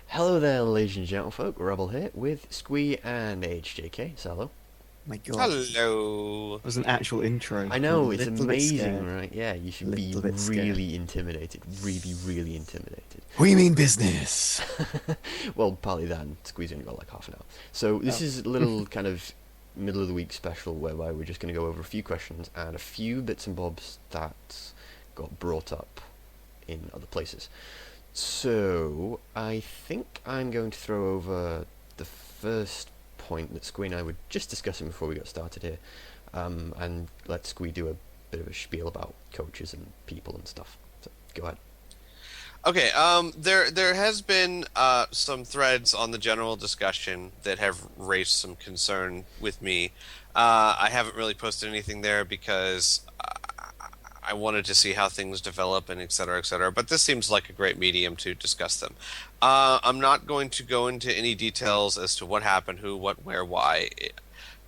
Hello there, ladies and gentlefolk. Rebel here with Squee and HJK. So hello. My God, Hello. that was an actual intro. I I'm a know, it's little bit amazing, scared. right? Yeah, you A should be little bit scared. really intimidated. Really, really intimidated. We mean business. Well, partly that, and Squee's only got like half an hour. So this Oh. is a little kind of middle of the week special whereby we're just going to go over a few questions and a few bits and bobs that got brought up in other places. So I think I'm going to throw over the first point that Squee and I were just discussing before we got started here, and let Squee do a bit of a spiel about coaches and people and stuff. So go ahead. Okay, there has been some threads on the general discussion that have raised some concern with me. I haven't really posted anything there because I wanted to see how things develop and et cetera, et cetera. But this seems like a great medium to discuss them. I'm not going to go into any details as to what happened, who, what, where, why,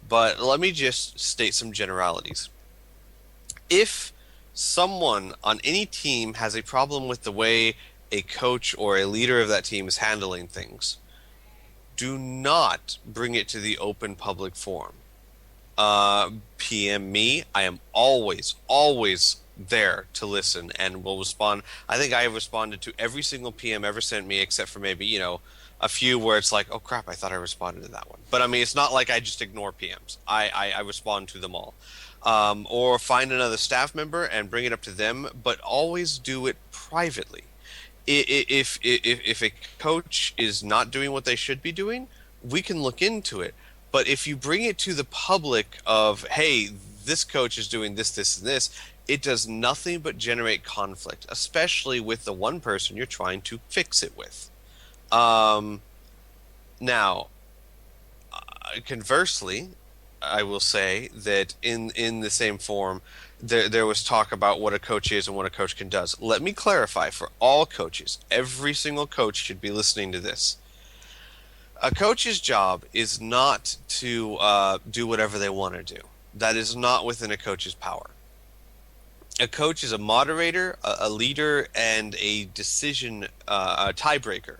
but let me just state some generalities. If someone on any team has a problem with the way a coach or a leader of that team is handling things, do not bring it to the open public forum. PM me. I am always there to listen and will respond. I think I have responded to every single PM ever sent me, except for maybe, a few where it's like, oh crap, I thought I responded to that one. But I mean, it's not like I just ignore PMs. I respond to them all. Or find another staff member and bring it up to them, but always do it privately. If a coach is not doing what they should be doing, we can look into it. But if you bring it to the public of, hey, this coach is doing this, this, and this, it does nothing but generate conflict, especially with the one person you're trying to fix it with. Now, conversely, I will say that in the same form, there was talk about what a coach is and what a coach can does. Let me clarify for all coaches. Every single coach should be listening to this. A coach's job is not to do whatever they want to do. That is not within a coach's power. A coach is a moderator, a leader, and a decision a tiebreaker.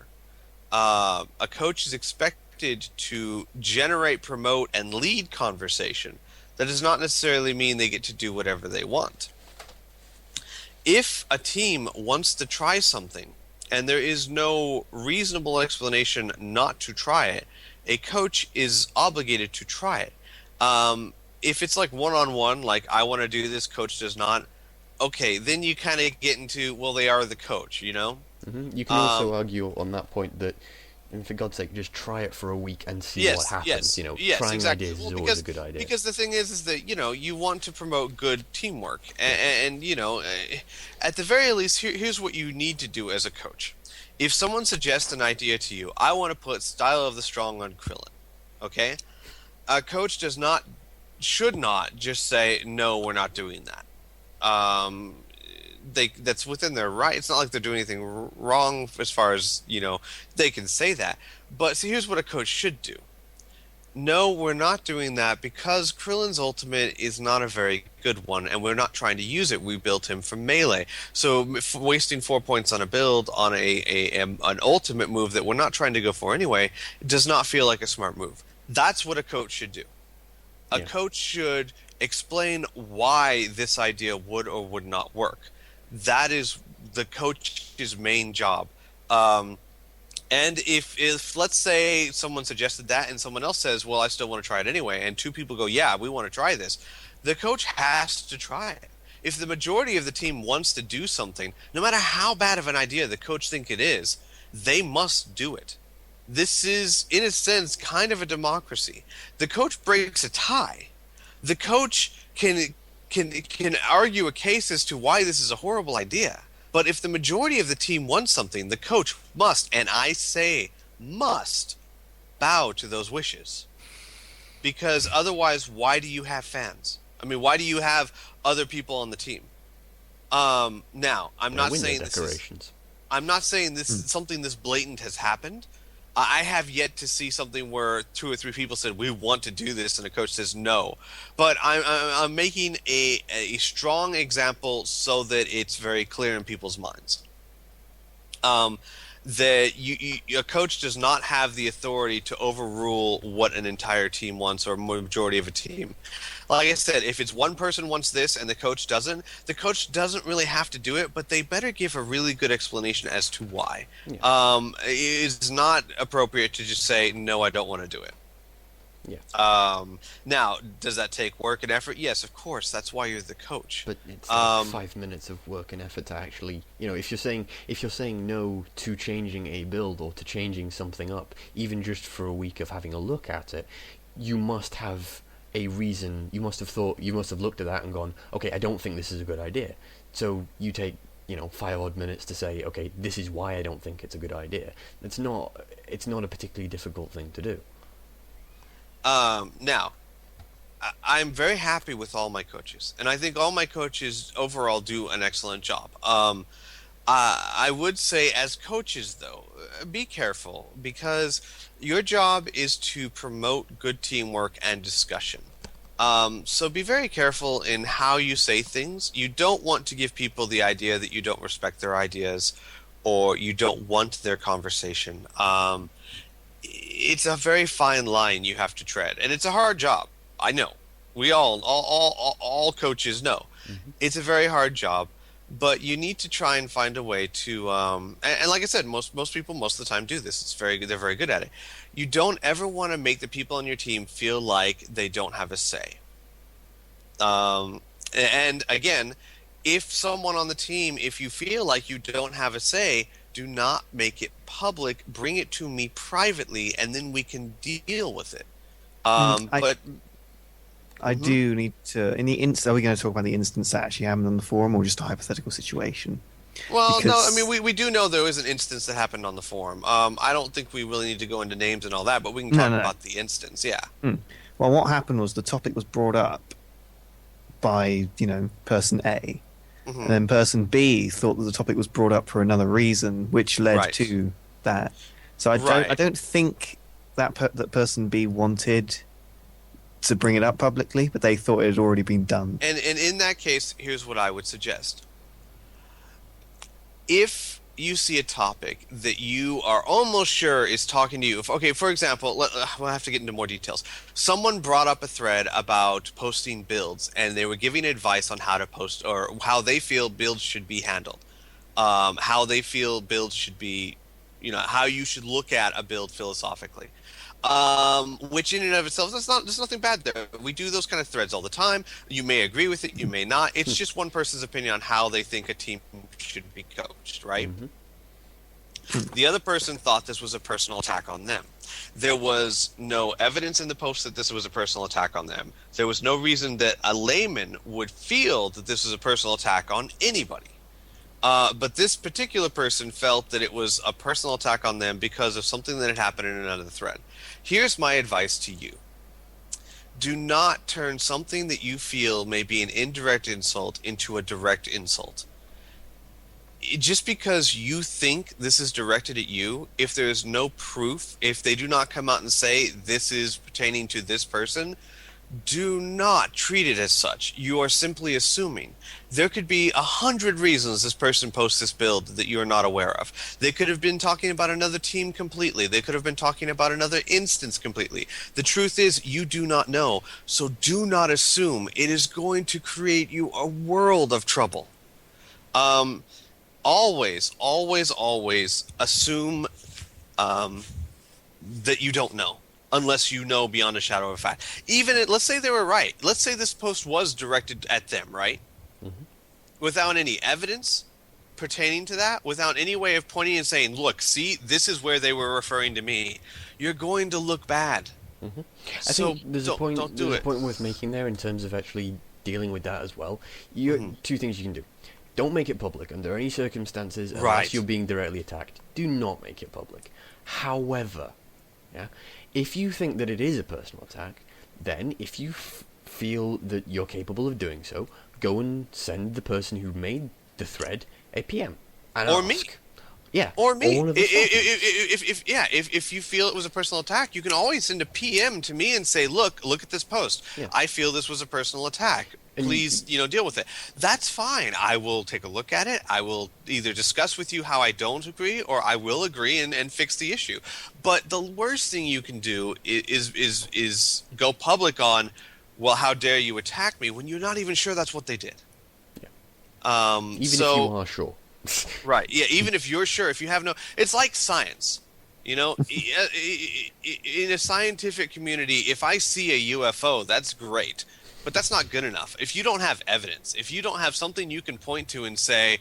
A coach is expected to generate, promote, and lead conversation. That does not necessarily mean they get to do whatever they want. If a team wants to try something and there is no reasonable explanation not to try it, a coach is obligated to try it. If it's like one-on-one, like I want to do this, coach does not, okay, then you kind of get into, well, they are the coach, you know? You can also argue on that point that, and for God's sake, just try it for a week and see what happens. Yes, Trying exactly. ideas Well, is always a good idea. because the thing is that you want to promote good teamwork, and at the very least, here's what you need to do as a coach. If someone suggests an idea to you, I want to put Style of the Strong on Krillin. Okay, a coach should not just say no, we're not doing that. That's within their right. It's not like they're doing anything wrong as far as they can say that. But see, here's what a coach should do. No, we're not doing that because Krillin's ultimate is not a very good one, and we're not trying to use it. We built him for melee, so wasting 4 points on a build on an ultimate move that we're not trying to go for anyway does not feel like a smart move. That's what a coach should do. A coach should explain why this idea would or would not work. That is the coach's main job. And if let's say someone suggested that and someone else says, well, I still want to try it anyway, and two people go, yeah, we want to try this, the coach has to try it. If the majority of the team wants to do something, no matter how bad of an idea the coach thinks it is, they must do it. This is, in a sense, kind of a democracy. The coach breaks a tie. The coach can argue a case as to why this is a horrible idea. But if the majority of the team wants something, the coach must, and I say must, bow to those wishes. Because otherwise, why do you have fans? I mean, why do you have other people on the team? Now, I'm not saying this is something this blatant has happened. I have yet to see something where 2 or 3 people said, we want to do this, and a coach says no. But I'm making a strong example so that it's very clear in people's minds. that a coach does not have the authority to overrule what an entire team wants or a majority of a team. Like I said, if it's one person wants this and the coach doesn't really have to do it, but they better give a really good explanation as to why. Yeah. It's not appropriate to just say, no, I don't want to do it. Yeah. Now, does that take work and effort? Yes, of course. That's why you're the coach. But it's like 5 minutes of work and effort to actually, if you're saying no to changing a build or to changing something up, even just for a week of having a look at it, you must have a reason. You must have looked at that and gone, okay, I don't think this is a good idea. So you take 5 odd minutes to say, okay, this is why I don't think it's a good idea. It's not a particularly difficult thing to do. Now, I'm very happy with all my coaches, and I think all my coaches overall do an excellent job. I would say, as coaches, though, be careful, because your job is to promote good teamwork and discussion. So be very careful in how you say things. You don't want to give people the idea that you don't respect their ideas or you don't want their conversation. It's a very fine line you have to tread, and it's a hard job. I know. We all coaches know. Mm-hmm. It's a very hard job, but you need to try and find a way to. And like I said, most people most of the time do this. They're very good at it. You don't ever want to make the people on your team feel like they don't have a say. And again, if someone on the team, if you feel like you don't have a say, do not make it public. Bring it to me privately, and then we can deal with it. I do need to. Are we going to talk about the instance that actually happened on the forum, or just a hypothetical situation? Well, no. I mean, we do know there was an instance that happened on the forum. I don't think we really need to go into names and all that, but we can talk about the instance. Yeah. Well, what happened was the topic was brought up by person A. Mm-hmm. And then person B thought that the topic was brought up for another reason, which led to that. So I don't think that person B wanted to bring it up publicly, but they thought it had already been done. And in that case, here's what I would suggest. If you see a topic that you are almost sure is talking to you, for example, we'll have to get into more details. Someone brought up a thread about posting builds, and they were giving advice on how to post, or how they feel builds should be handled, how they feel builds should be, how you should look at a build philosophically. Which in and of itself, there's nothing bad there. We do those kind of threads all the time. You may agree with it, you may not. It's just one person's opinion on how they think a team should be coached, right? Mm-hmm. The other person thought this was a personal attack on them. There was no evidence in the post that this was a personal attack on them. There was no reason that a layman would feel that this was a personal attack on anybody. But this particular person felt that it was a personal attack on them because of something that had happened in another thread. Here's my advice to you. Do not turn something that you feel may be an indirect insult into a direct insult. Just because you think this is directed at you, if there is no proof, if they do not come out and say this is pertaining to this person, do not treat it as such. You are simply assuming. There could be 100 reasons this person posts this build that you are not aware of. They could have been talking about another team completely. They could have been talking about another instance completely. The truth is, you do not know. So do not assume. It is going to create you a world of trouble. Always assume that you don't know. Unless you know beyond a shadow of a fact. Let's say they were right. Let's say this post was directed at them, right? Mm-hmm. Without any evidence pertaining to that, without any way of pointing and saying, look, see, this is where they were referring to me, you're going to look bad. Mm-hmm. I So think there's a point worth making there in terms of actually dealing with that as well. Two things you can do. Don't make it public under any circumstances unless you're being directly attacked. Do not make it public. However, if you think that it is a personal attack, then if you feel that you're capable of doing so, go and send the person who made the thread a PM. And or ask. me. Yeah. Or me. All of us If you feel it was a personal attack, you can always send a PM to me and say, look at this post. Yeah. I feel this was a personal attack. Please, deal with it. That's fine. I will take a look at it. I will either discuss with you how I don't agree, or I will agree and fix the issue. But the worst thing you can do is go public on, well, how dare you attack me when you're not even sure that's what they did. Yeah. Even if you are sure. Right. Yeah. Even if you're sure, if you have no, it's like science. In a scientific community, if I see a UFO, that's great. But that's not good enough. If you don't have evidence, if you don't have something you can point to and say,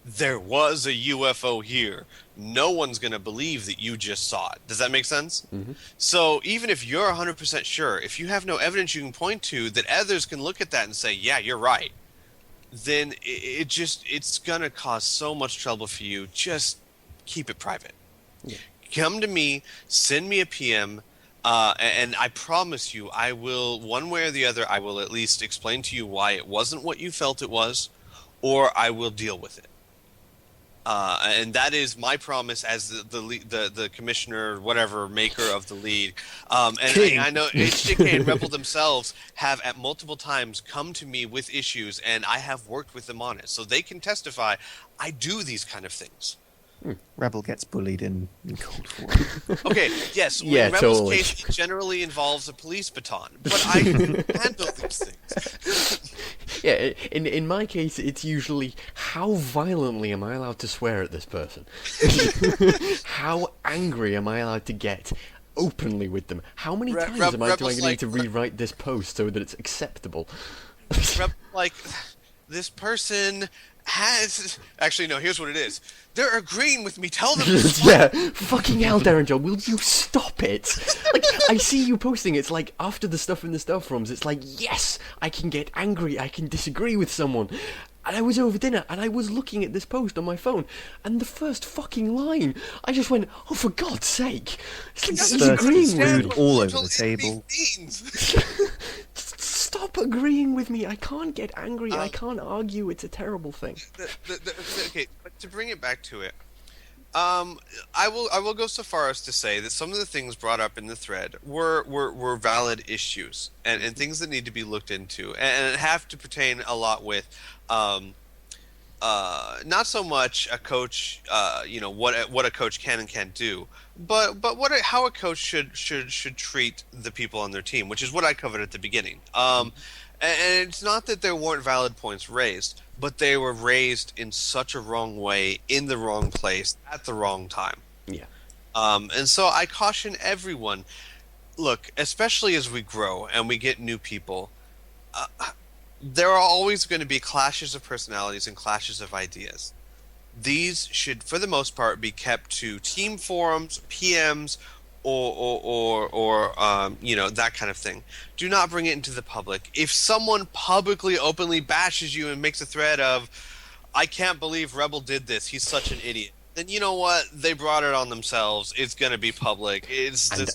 there was a UFO here, no one's going to believe that you just saw it. Does that make sense? Mm-hmm. So even if you're 100% sure, if you have no evidence you can point to that others can look at that and say, yeah, you're right, then it's going to cause so much trouble for you. Just keep it private. Yeah. Come to me, send me a PM, and I promise you, I will, one way or the other, I will at least explain to you why it wasn't what you felt it was, or I will deal with it. And that is my promise as the commissioner, whatever, maker of the league. And I know HJK and Rebel themselves have at multiple times come to me with issues, and I have worked with them on it. So they can testify, I do these kind of things. Rebel gets bullied in Cold War. Okay, yes. Yeah, Rebel's totally. case, it generally involves a police baton, but I can handle these things. Yeah, in my case, it's usually, how violently am I allowed to swear at this person? How angry am I allowed to get openly with them? How many times do I need to rewrite this post so that it's acceptable? This person has... Actually, no, here's what it is. They're agreeing with me. Tell them. Yeah, fucking hell, Darren John, will you stop it? Like, I see you posting, it's like, after the stuff in the Stealth forums, it's like, yes, I can get angry, I can disagree with someone. And I was over dinner, and I was looking at this post on my phone, and the first fucking line, I just went, oh, for God's sake. It's like, he's agreeing with me. All over the table. Stop agreeing with me. I can't get angry. I can't argue. It's a terrible thing. Okay, but to bring it back to it, I will go so far as to say that some of the things brought up in the thread were valid issues and things that need to be looked into and have to pertain a lot with not so much a coach, what a coach can and can't do, but how a coach should treat the people on their team, which is what I covered at the beginning. And it's not that there weren't valid points raised, but they were raised in such a wrong way, in the wrong place, at the wrong time. Yeah. And so I caution everyone, look, especially as we grow and we get new people, there are always going to be clashes of personalities and clashes of ideas. These should, for the most part, be kept to team forums, PMs, or that kind of thing. Do not bring it into the public. If someone publicly, openly bashes you and makes a thread of, I can't believe Rebel did this, he's such an idiot, then you know what? They brought it on themselves. It's going to be public.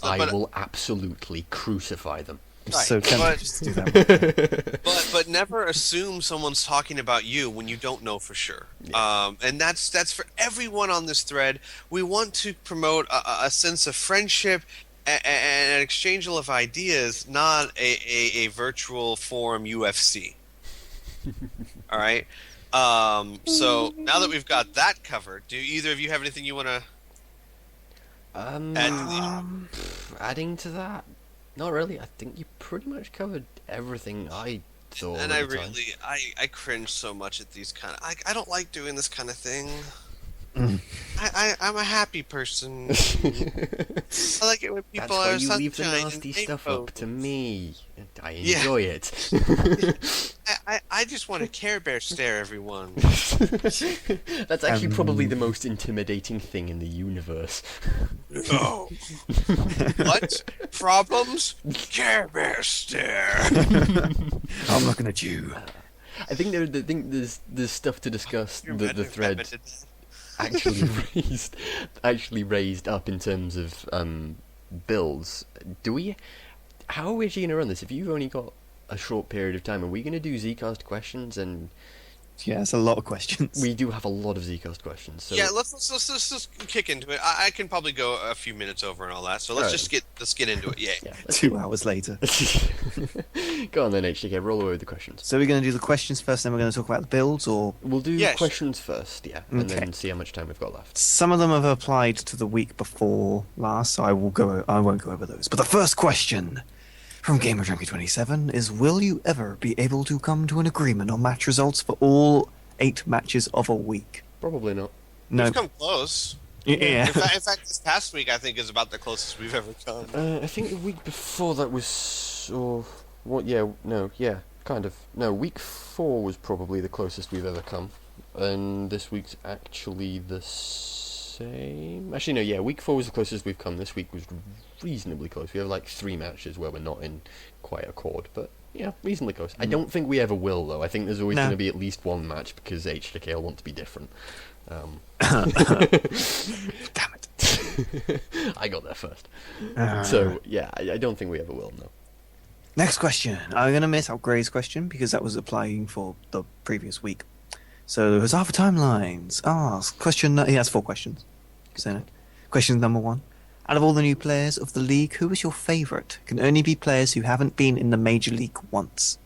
I will absolutely crucify them. I'm so tempted to do that. But never assume someone's talking about you when you don't know for sure. Yeah. And that's for everyone on this thread. We want to promote a sense of friendship and an exchange of ideas, not a virtual forum UFC. All right. So now that we've got that covered, do either of you have anything you want to add to the adding to that? Not really. I think you pretty much covered everything I thought. And I cringe so much at these kind of... I don't like doing this kind of thing. I'm a happy person. I like it when people are That's why you leave the nasty stuff up to me. I enjoy it. I just want to Care Bear stare everyone. That's actually probably the most intimidating thing in the universe. Oh. What? Problems? Care Bear stare. I'm looking at you. I think there's stuff to discuss. The thread actually raised up in terms of builds. How are we actually going to run this? If you've only got a short period of time, are we going to do ZCast questions and Yeah, it's a lot of questions. We do have a lot of ZCast questions. So Yeah, let's just kick into it. I can probably go a few minutes over and all that. So let's get into it. Yeah. 2 hours later. Go on then, HDK. Roll away with the questions. So we're going to do the questions first, then we're going to talk about the builds, or We'll do questions first, and Okay. then see how much time we've got left. some of them have applied to the week before last, so I won't go over those. But the first question from GamerJunkie27 is: will you ever be able to come to an agreement on match results for all 8 matches of a week? Probably not. No. We've come close. Yeah. In fact, this past week I think is about the closest we've ever come. I think the week before that was, what? Yeah, no, yeah, kind of. No, week 4 was probably the closest we've ever come, and this week's actually the same. Actually, no, yeah, week 4 was the closest we've come. This week was reasonably close. We have like 3 matches where we're not in quite a chord, but yeah, reasonably close. I don't think we ever will, though. I think there's always going to be at least one match because HDK will want to be different. Damn it. I got there first. So, yeah, I don't think we ever will, no. Next question. I'm going to miss out Gray's question because that was applying for the previous week. So, Huzafa Timelines asks, he has 4 questions. So, question number 1. Out of all the new players of the league, who is your favourite? Can only be players who haven't been in the major league once.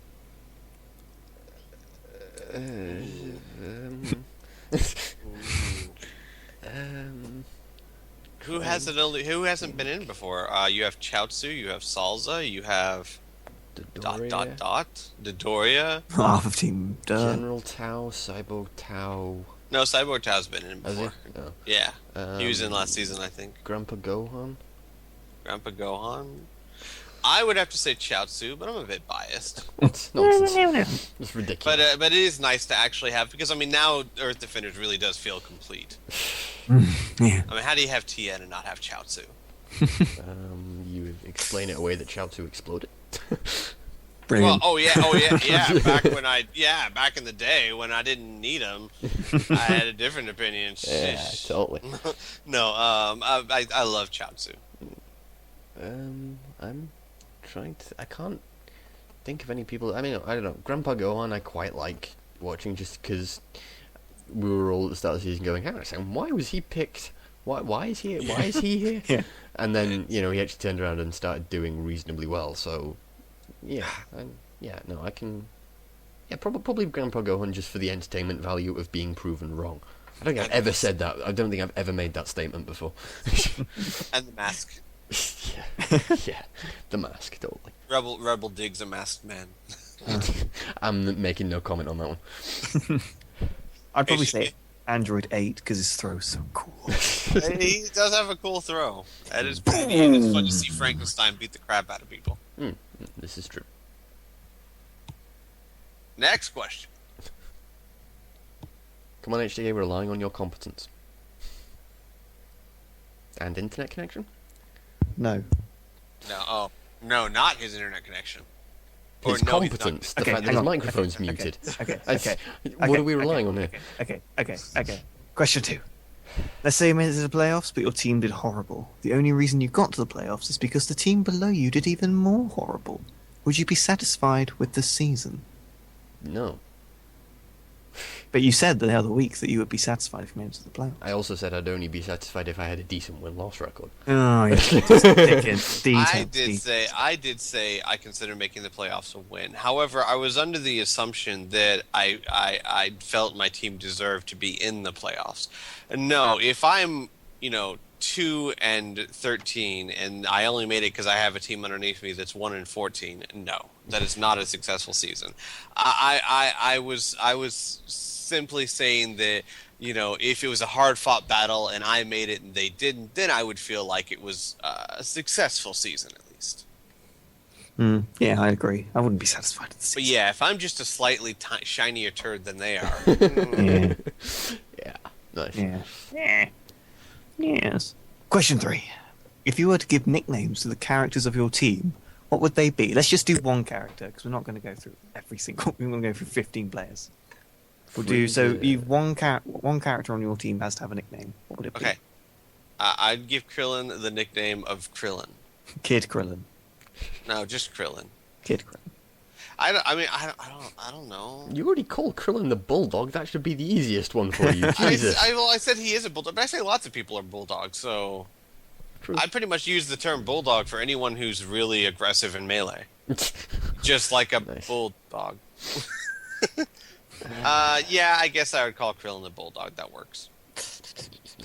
Who hasn't been in before? You have Chaozu, you have Salza, you have Dodoria. Half of Team General Tao, Cyborg Tao. No, Cyborg Tao's been in Has he? before. No. Yeah, he was in last season, I think. Grandpa Gohan? Grandpa Gohan. I would have to say Chaozu, but I'm a bit biased. What? Nonsense. It's ridiculous. But it is nice to actually have, because I mean now Earth Defenders really does feel complete. Yeah. I mean, how do you have Tien and not have Chaozu? You explain it away that Chaozu exploded. Brilliant. Well, yeah. Back in the day when I didn't need him, I had a different opinion. Yeah, totally. No, I love Chaozu. I'm trying to. I can't think of any people. I mean, I don't know. Grandpa Gohan, I quite like watching just because we were all at the start of the season going, "Hang on a second, why was he picked? Why is he? Why is he here?" Yeah. And then he actually turned around and started doing reasonably well. So yeah, I can. Yeah, probably Grandpa Gohan just for the entertainment value of being proven wrong. I don't think I've ever said that. I don't think I've ever made that statement before. And the mask. Yeah, the mask, totally. Rebel digs a masked man. I'm making no comment on that one. I'd probably say Android 8 because his throw's so cool. He does have a cool throw. That is pretty neat. It's fun to see Frankenstein beat the crap out of people. This is true. Next question. Come on, HDA, we're relying on your competence. And internet connection? No. No, not his internet connection. His competence, the fact that his microphone's muted. Okay. What are we relying on here? Okay. Question 2. Let's say you made it to the playoffs, but your team did horrible. The only reason you got to the playoffs is because the team below you did even more horrible. Would you be satisfied with the season? No. But you said the other week that you would be satisfied if you made it to the playoffs. I also said I'd only be satisfied if I had a decent win-loss record. Oh, yeah. I did say I consider making the playoffs a win. However, I was under the assumption that I felt my team deserved to be in the playoffs. No, if I'm 2-13 and I only made it because I have a team underneath me that's 1-14, no, that is not a successful season. I was simply saying that if it was a hard fought battle and I made it and they didn't, then I would feel like it was a successful season at least. Yeah, I agree. I wouldn't be satisfied with the season. But yeah, if I'm just a slightly shinier turd than they are. Yeah. Yeah. Nice. Yeah. Yes. Question 3. If you were to give nicknames to the characters of your team, what would they be? Let's just do one character because we're not going to go through every single. We're going to go through 15 players. We'll do so. You've one character on your team has to have a nickname. What would it be? Okay. I'd give Krillin the nickname of Krillin. Kid Krillin. No, just Krillin. Kid Krillin. I don't know. You already called Krillin the Bulldog. That should be the easiest one for you. Jesus. I said he is a bulldog, but I say lots of people are bulldogs, so... True. I pretty much use the term bulldog for anyone who's really aggressive in melee. Just like a bulldog. Yeah, I guess I would call Krillin the bulldog. That works.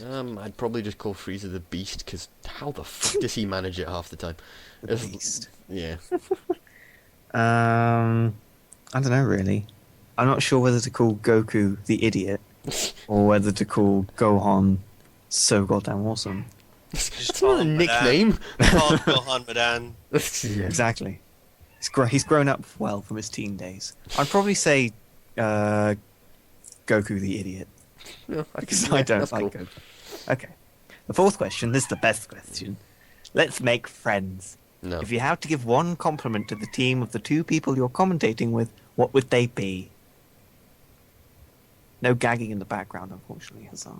I'd probably just call Frieza the Beast, because how the fuck does he manage it half the time? The Beast. Yeah. I don't know, really. I'm not sure whether to call Goku the idiot or whether to call Gohan so goddamn awesome. That's not a nickname. Call him Gohan Madan. Yeah. Exactly. He's grown up well from his teen days. I'd probably say Goku the idiot. No, Because I don't like cool. Goku. Okay. The fourth question, this is the best question. Let's make friends. No. If you had to give one compliment to the team of the two people you're commentating with, what would they be? No gagging in the background, unfortunately, Huzzah.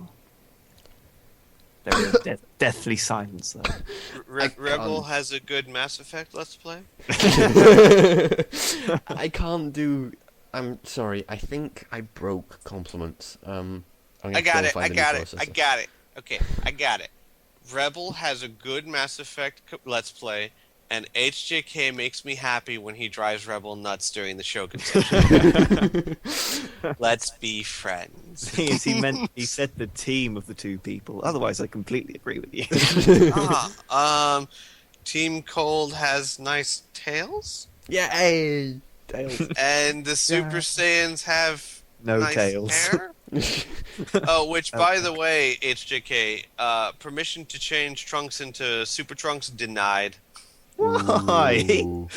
There is deathly silence, though. Rebel has a good Mass Effect Let's Play. I can't do... I'm sorry, I think I broke compliments. I got it. Okay, I got it. Rebel has a good Mass Effect Let's Play, and HJK makes me happy when he drives Rebel nuts during the Shogun session. Let's be friends. He said the team of the two people. Otherwise, I completely agree with you. Team Cold has nice tails. Yeah, hey! Tails. And the Super Saiyans have No nice tails. hair. Oh, which, by the way, HJK, permission to change Trunks into Super Trunks denied. Why? Ooh.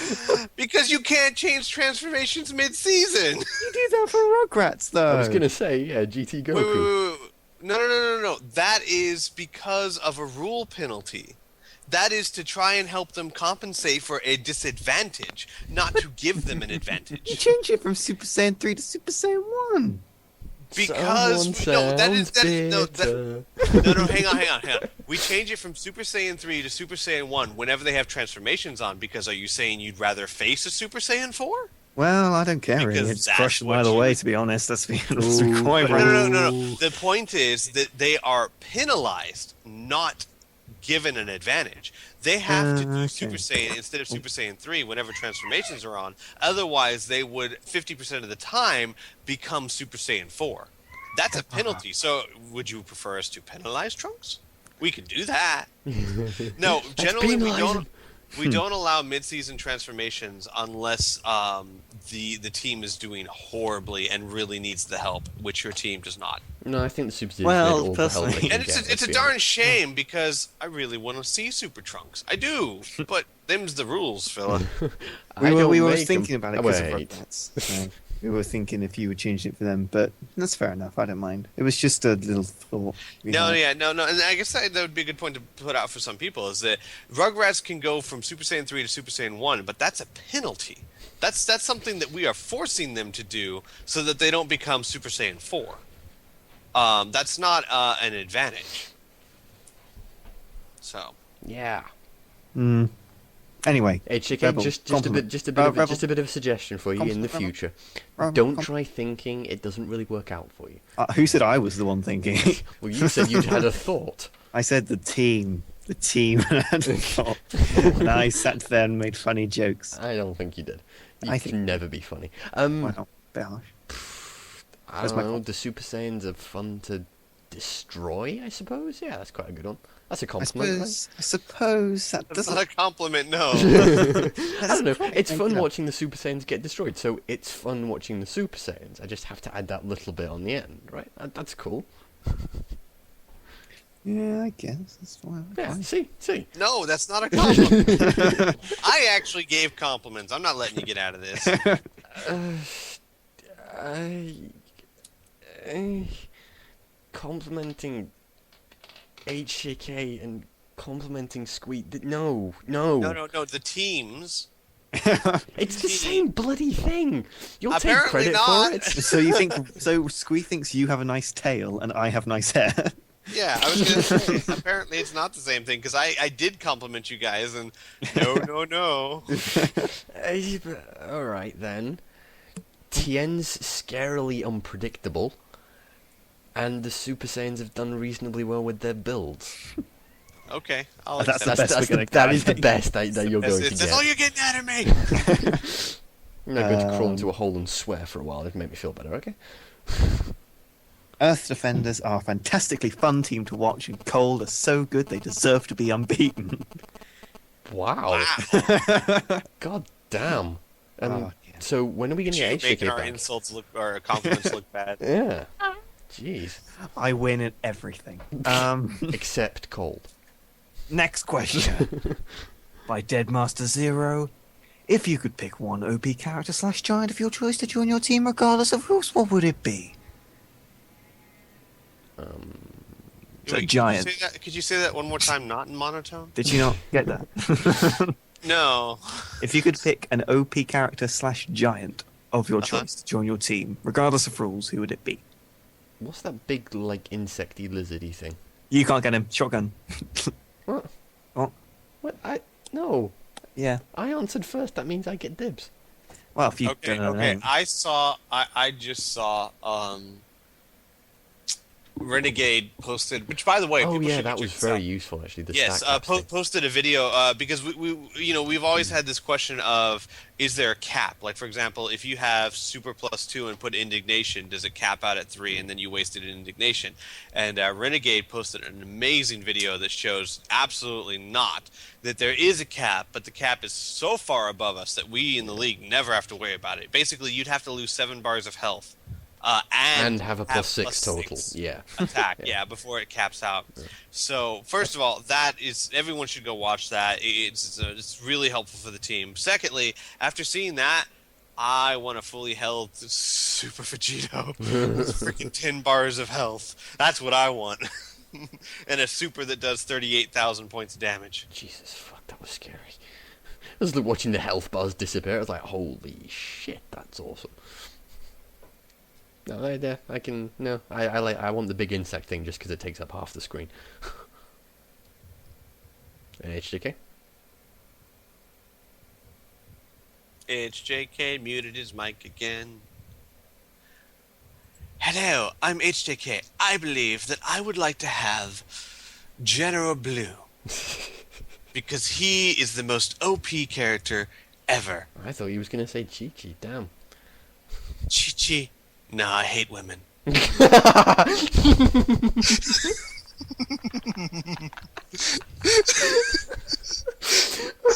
Because you can't change transformations mid-season. You do that for Rugrats, though. I was gonna say, yeah, GT Goku. Wait. No. That is because of a rule penalty. That is to try and help them compensate for a disadvantage, not to give them an You advantage. change it from Super Saiyan 3 to Super Saiyan 1. Because no, that is bitter. no. Hang on. We change it from Super Saiyan 3 to Super Saiyan 1 whenever they have transformations on. Because are you saying you'd rather face a Super Saiyan 4? Well, I don't care really. Because It's that's crushed what either you- way, to be honest. That's the Ooh. requirement. No. The point is that they are penalized, not given an advantage. They have to do Okay. Super Saiyan instead of Super Saiyan 3 whenever transformations are on. Otherwise, they would 50% of the time become Super Saiyan 4. That's a penalty. So, would you prefer us to penalize Trunks? We can do that. No, generally we don't allow mid-season transformations unless the team is doing horribly and really needs the help, which your team does not. No, I think the Super Saiyan Well, did all the help they personally- can And get, it's let's a be darn honest. shame because I really want to see Super Trunks. I do, but them's the rules, fella. I We don't were make thinking them. about it because of Wait. Rugrats. So we were thinking if you would change it for them, but that's fair enough. I don't mind. It was just a little thought. No, and I guess that would be a good point to put out for some people is that Rugrats can go from Super Saiyan 3 to Super Saiyan 1, but that's a penalty. That's something that we are forcing them to do so that they don't become Super Saiyan 4. That's not an advantage. So. Yeah. Anyway, HJK, Rebel, just a compliment. bit Rebel. of a suggestion for you in the Compliment, Rebel. future. Rebel, Don't compliment. try thinking it doesn't really work out for you. Who said I was the one thinking? Well, you said you'd had a thought. I said the team had a thought, and I sat there and made funny jokes. I don't think you did. You I can think- never be funny. Wow, bit harsh. I That's don't my know. fault. The Super Saiyans are fun to destroy, I suppose. Yeah, that's quite a good one. That's a I compliment, suppose that That's doesn't. not a compliment, no. right? I don't know. It's Make fun it up. watching the Super Saiyans get destroyed, so it's fun watching the Super Saiyans. I just have to add that little bit on the end, right? That's cool. Yeah, I guess that's fine. Yeah, see. No, that's not a compliment. I actually gave compliments. I'm not letting you get out of this. Complimenting HJK and complimenting Squeak. No. No. The teams. It's the same bloody thing. You'll take Apparently credit not. for it. So you think? So Squee thinks you have a nice tail and I have nice hair. Yeah, I was going to say, apparently it's not the same thing, because I did compliment you guys, and no. Alright then. Tien's scarily unpredictable, and the Super Saiyans have done reasonably well with their builds. Okay, I'll That's accept the best that. we're gonna get, That I is the think. best that you're going to That's get. all you're getting out of me! I'm not going to crawl into a hole and swear for a while. It'll make me feel better, okay? Earth Defenders are a fantastically fun team to watch, and Cold are so good they deserve to be unbeaten. Wow. God damn. Oh, So when are we going to get HJK Making our back? insults look, or compliments look bad. Yeah. Jeez. I win at everything. Except cold. Next question. By Deadmaster Zero. If you could pick one OP character / giant of your choice to join your team regardless of rules, what would it be? It's a giant. Could you say that one more time, not in monotone? Did you not get that? No. If you could pick an OP character / giant of your choice to join your team, regardless of rules, who would it be? What's that big, like, insecty, lizardy thing? You can't get him. Shotgun. What? What? What? No. Yeah. I answered first. That means I get dibs. Well, if you Okay, don't know the okay. name. I just saw Renegade posted, which by the way, Oh people yeah, should that check was this very out. useful actually. The Yes, stack caps thing. posted a video because we've always had this question of, is there a cap? Like, for example, if you have Super +2 and put Indignation, does it cap out at 3 and then you wasted Indignation? And Renegade posted an amazing video that shows absolutely not, that there is a cap, but the cap is so far above us that we in the league never have to worry about it. Basically, you'd have to lose 7 bars of health. And have a +6 total. Yeah. Attack, yeah, before it caps out. Yeah. So, first of all, everyone should go watch that. It's really helpful for the team. Secondly, after seeing that, I want a fully held Super Vegito with freaking 10 bars of health. That's what I want. And a super that does 38,000 points of damage. Jesus, fuck, that was scary. I was watching the health bars disappear. I was like, holy shit, that's awesome. No, I can. No, I want the big insect thing just because it takes up half the screen. HJK? HJK muted his mic again. Hello, I'm HJK. I believe that I would like to have General Blue. Because he is the most OP character ever. I thought he was going to say Chi-Chi, damn. Chi-Chi? Nah, I hate women.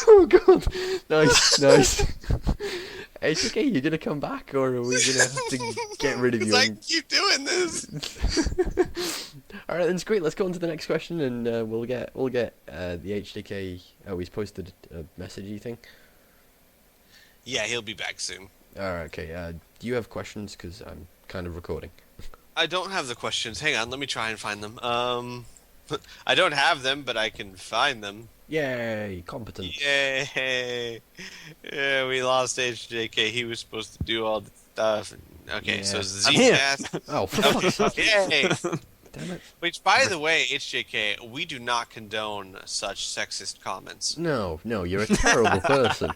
Oh god, nice. HJK, you gonna come back, or are we gonna have to get rid of you? I keep doing this. All right, then, it's great. Let's go on to the next question, and we'll get the HJK. Oh, he's posted a messagey thing. Yeah, he'll be back soon. Alright, okay. Do you have questions? Because I'm kind of recording. I don't have the questions. Hang on, let me try and find them. I don't have them, but I can find them. Yay, competence. Yay! Yeah, we lost HJK. He was supposed to do all the stuff. Okay, Yeah. so ZCast. Oh, for fuck's sake. Yay! Damn it. Which, by the way, HJK, we do not condone such sexist comments. No, you're a terrible person.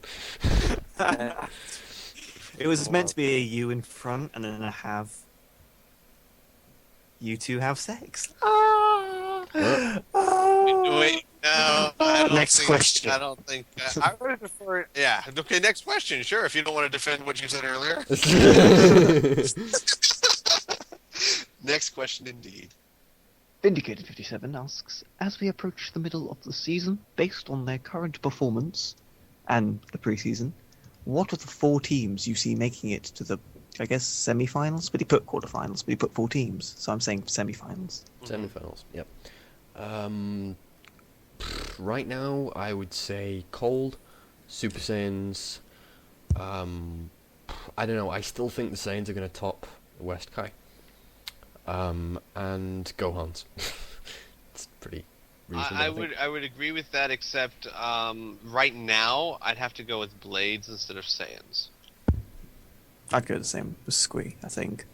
It was meant to be a you in front and then you two have sex. Wait, no. Next question. I don't think. I would prefer. Yeah. Okay. Next question. Sure. If you don't want to defend what you said earlier. Next question, indeed. Vindicated 57 asks, as we approach the middle of the season, based on their current performance and the preseason, what are the 4 teams you see making it to the, I guess, semi-finals? But he put quarterfinals, but he put 4 teams, so I'm saying semi-finals. Semi-finals, yep. Right now, I would say Cold, Super Saiyans. I don't know. I still think the Saiyans are going to top West Kai. And Gohan's. It's pretty reasonable. I would agree with that, except right now I'd have to go with Blades instead of Saiyans. I'd go the same with Squee, I think.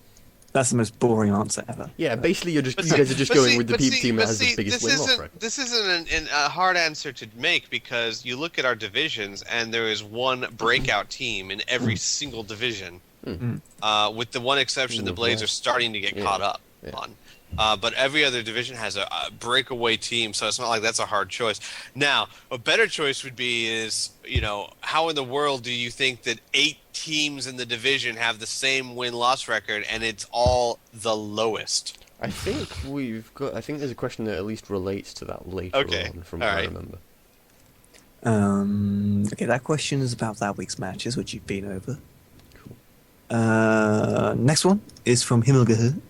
That's the most boring answer ever. Yeah, basically you guys are just going with the team that has the biggest win-loss record. This isn't a hard answer to make because you look at our divisions and there is one breakout team in every single division, with the one exception the Blades are starting to get caught up on. But every other division has a breakaway team, so it's not like that's a hard choice. Now, a better choice would be is, how in the world do you think that 8 teams in the division have the same win-loss record and it's all the lowest? I think there's a question that at least relates to that later on, from what I remember. Okay, that question is about that week's matches, which you've been over. Cool. Next one is from Himmelgehör.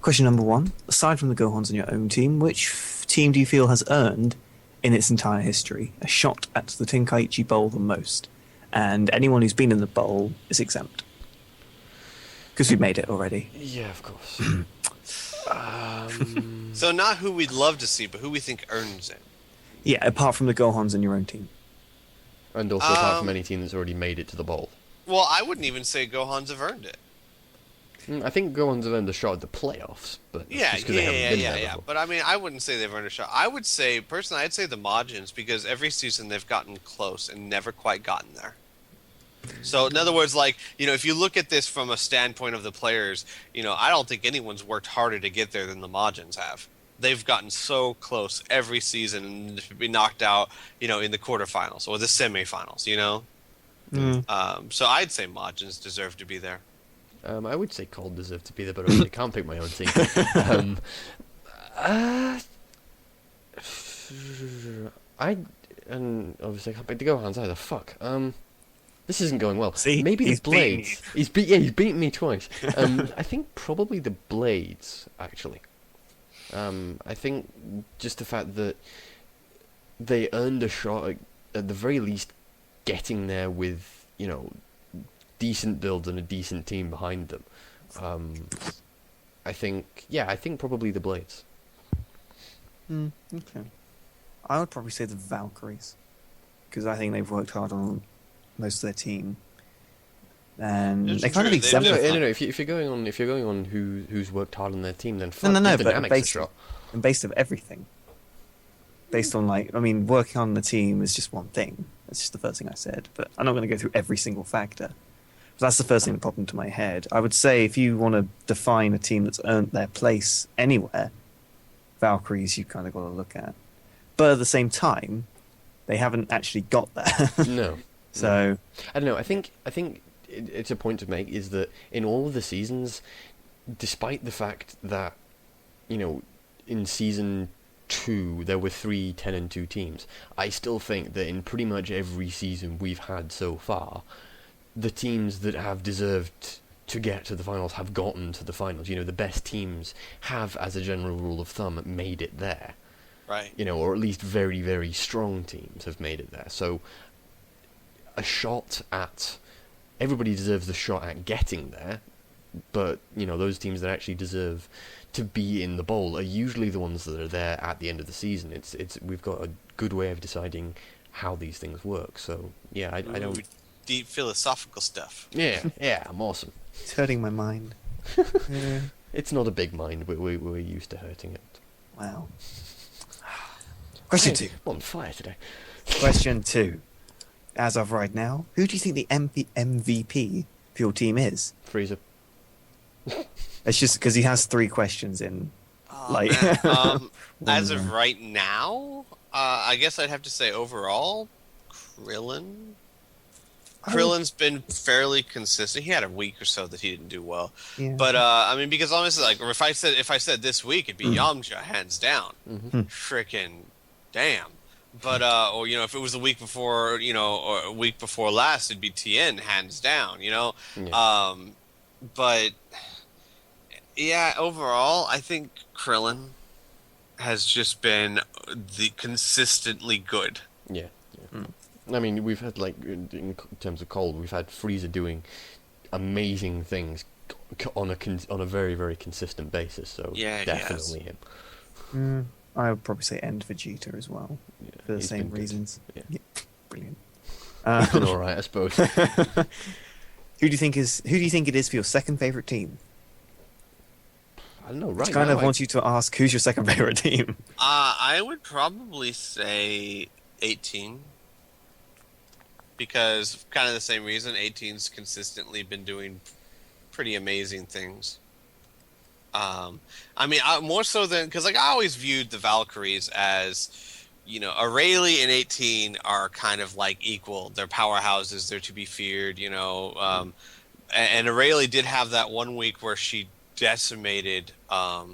Question number 1. Aside from the Gohans on your own team, which team do you feel has earned, in its entire history, a shot at the Tenkaichi Bowl the most? And anyone who's been in the bowl is exempt. Because we've made it already. Yeah, of course. So not who we'd love to see, but who we think earns it. Yeah, apart from the Gohans in your own team. And also apart from any team that's already made it to the bowl. Well, I wouldn't even say Gohans have earned it. I think Gohans have earned a shot at the playoffs, but yeah. Before. But I mean, I wouldn't say they've earned a shot. I would say, personally, I'd say the Majins, because every season they've gotten close and never quite gotten there. So, in other words, if you look at this from a standpoint of the players, I don't think anyone's worked harder to get there than the Majins have. They've gotten so close every season and to be knocked out, in the quarterfinals or the semifinals, So I'd say Majins deserve to be there. I would say Cold deserved to be there, but I can't pick my own team. And obviously I can't pick the Gohans either. Fuck. This isn't going well. See, maybe the Blades. He's beaten me twice. I think probably the Blades, actually. I think just the fact that they earned a shot at the very least getting there with, decent builds and a decent team behind them. I think probably the Blades. Okay. I would probably say the Valkyries, because I think they've worked hard on most of their team, and they kind of exemplify. No. If you're going on who's worked hard on their team, then but based on everything. Based on working on the team is just one thing. That's just the first thing I said, but I'm not going to go through every single factor. That's the first thing that popped into my head. I would say if you want to define a team that's earned their place anywhere, Valkyries you've kind of got to look at. But at the same time, they haven't actually got there. No. So I don't know. I think it's a point to make is that in all of the seasons, despite the fact that in season 2 there were 3 10-2 teams, I still think that in pretty much every season we've had so far, the teams that have deserved to get to the finals have gotten to the finals. The best teams have, as a general rule of thumb, made it there. Right. Or at least very, very strong teams have made it there. So a shot at... Everybody deserves a shot at getting there, but, those teams that actually deserve to be in the bowl are usually the ones that are there at the end of the season. We've got a good way of deciding how these things work. So, yeah, I don't... Deep philosophical stuff. Yeah, I'm awesome. It's hurting my mind. Yeah. It's not a big mind, we're used to hurting it. Wow. Question 2. I'm on fire today. Question 2. As of right now, who do you think the MVP for your team is? Freezer. It's just because he has 3 questions in. As of right now, I guess I'd have to say overall, Krillin. Krillin's been fairly consistent. He had a week or so that he didn't do well, but because honestly, if I said this week, it'd be Yamcha hands down, frickin' damn. But if it was the week before, or a week before last, it'd be Tien hands down, But yeah, overall, I think Krillin has just been consistently good. Yeah. I mean, we've had, in terms of Cold, we've had Frieza doing amazing things on a very, very consistent basis, so definitely him. I would probably say End Vegeta as well, for the same reasons. Yeah. Brilliant. He's been alright, I suppose. Who do you think it is for your second favourite team? I don't know. Right I kind now, of want you to ask, who's your second favorite team? I would probably say 18. Because kind of the same reason, 18's consistently been doing pretty amazing things. I mean, more so than because like I always viewed the Valkyries as, Aurelie and 18 are kind of like equal. They're powerhouses. They're to be feared. And Aurelie did have that one week where she decimated. I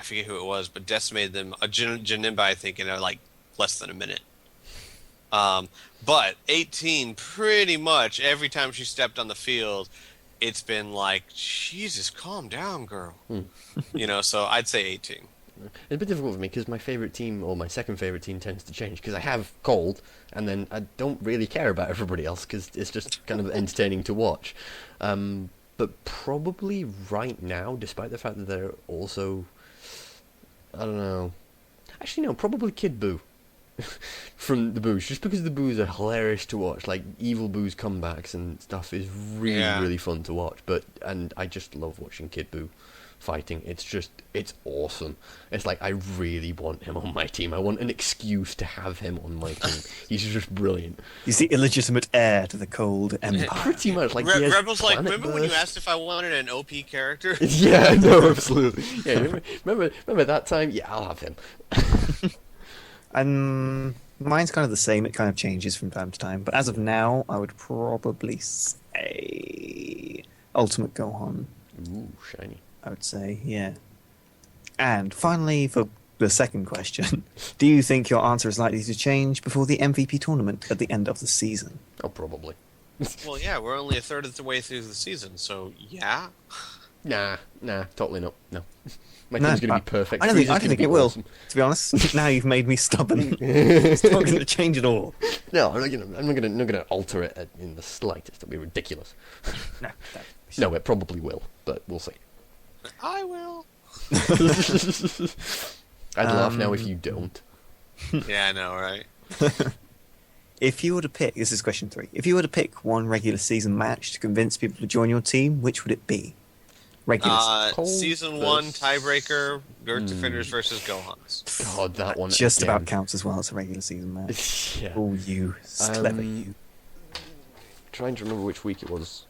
forget who it was, but decimated them. Janimba, I think, in like less than a minute. But 18, pretty much every time she stepped on the field, it's been like, Jesus, calm down, girl. So I'd say 18. It's a bit difficult for me because my favorite team or my second favorite team tends to change because I have Cold and then I don't really care about everybody else because it's just kind of entertaining to watch. But probably right now, despite the fact that they're also, I don't know. Actually, no, probably Kid Buu. From the Boos, just because the Boos are hilarious to watch, like Evil Boo's comebacks and stuff is really fun to watch. And I just love watching Kid Buu fighting. It's awesome. It's like I really want him on my team. I want an excuse to have him on my team. He's just brilliant. He's the illegitimate heir to the Cold Empire. Pretty much. Like Rebel's like, remember when you asked if I wanted an OP character? Yeah, no, absolutely. Yeah, remember that time? Yeah, I'll have him. And mine's kind of the same. It kind of changes from time to time. But as of now, I would probably say Ultimate Gohan. Ooh, shiny. I would say, yeah. And finally, for the second question, do you think your answer is likely to change before the MVP tournament at the end of the season? Oh, probably. Well, yeah, we're only a third of the way through the season, so yeah. Nah, totally not. No. My team's going to be perfect. I don't think it will, awesome. To be honest. Now you've made me stubborn. It's not going to change at all. No, I'm not going to alter it in the slightest. It'll be ridiculous. No, it probably will, but we'll see. I will. I'd laugh now if you don't. Yeah, I know, right? If you were to pick, this is question 3. If you were to pick one regular season match to convince people to join your team, which would it be? Season 1 tiebreaker, Earth Defenders versus Gohans. God, that one just again. About counts as well as a regular season match. Yeah. Oh, you clever you. Trying to remember which week it was.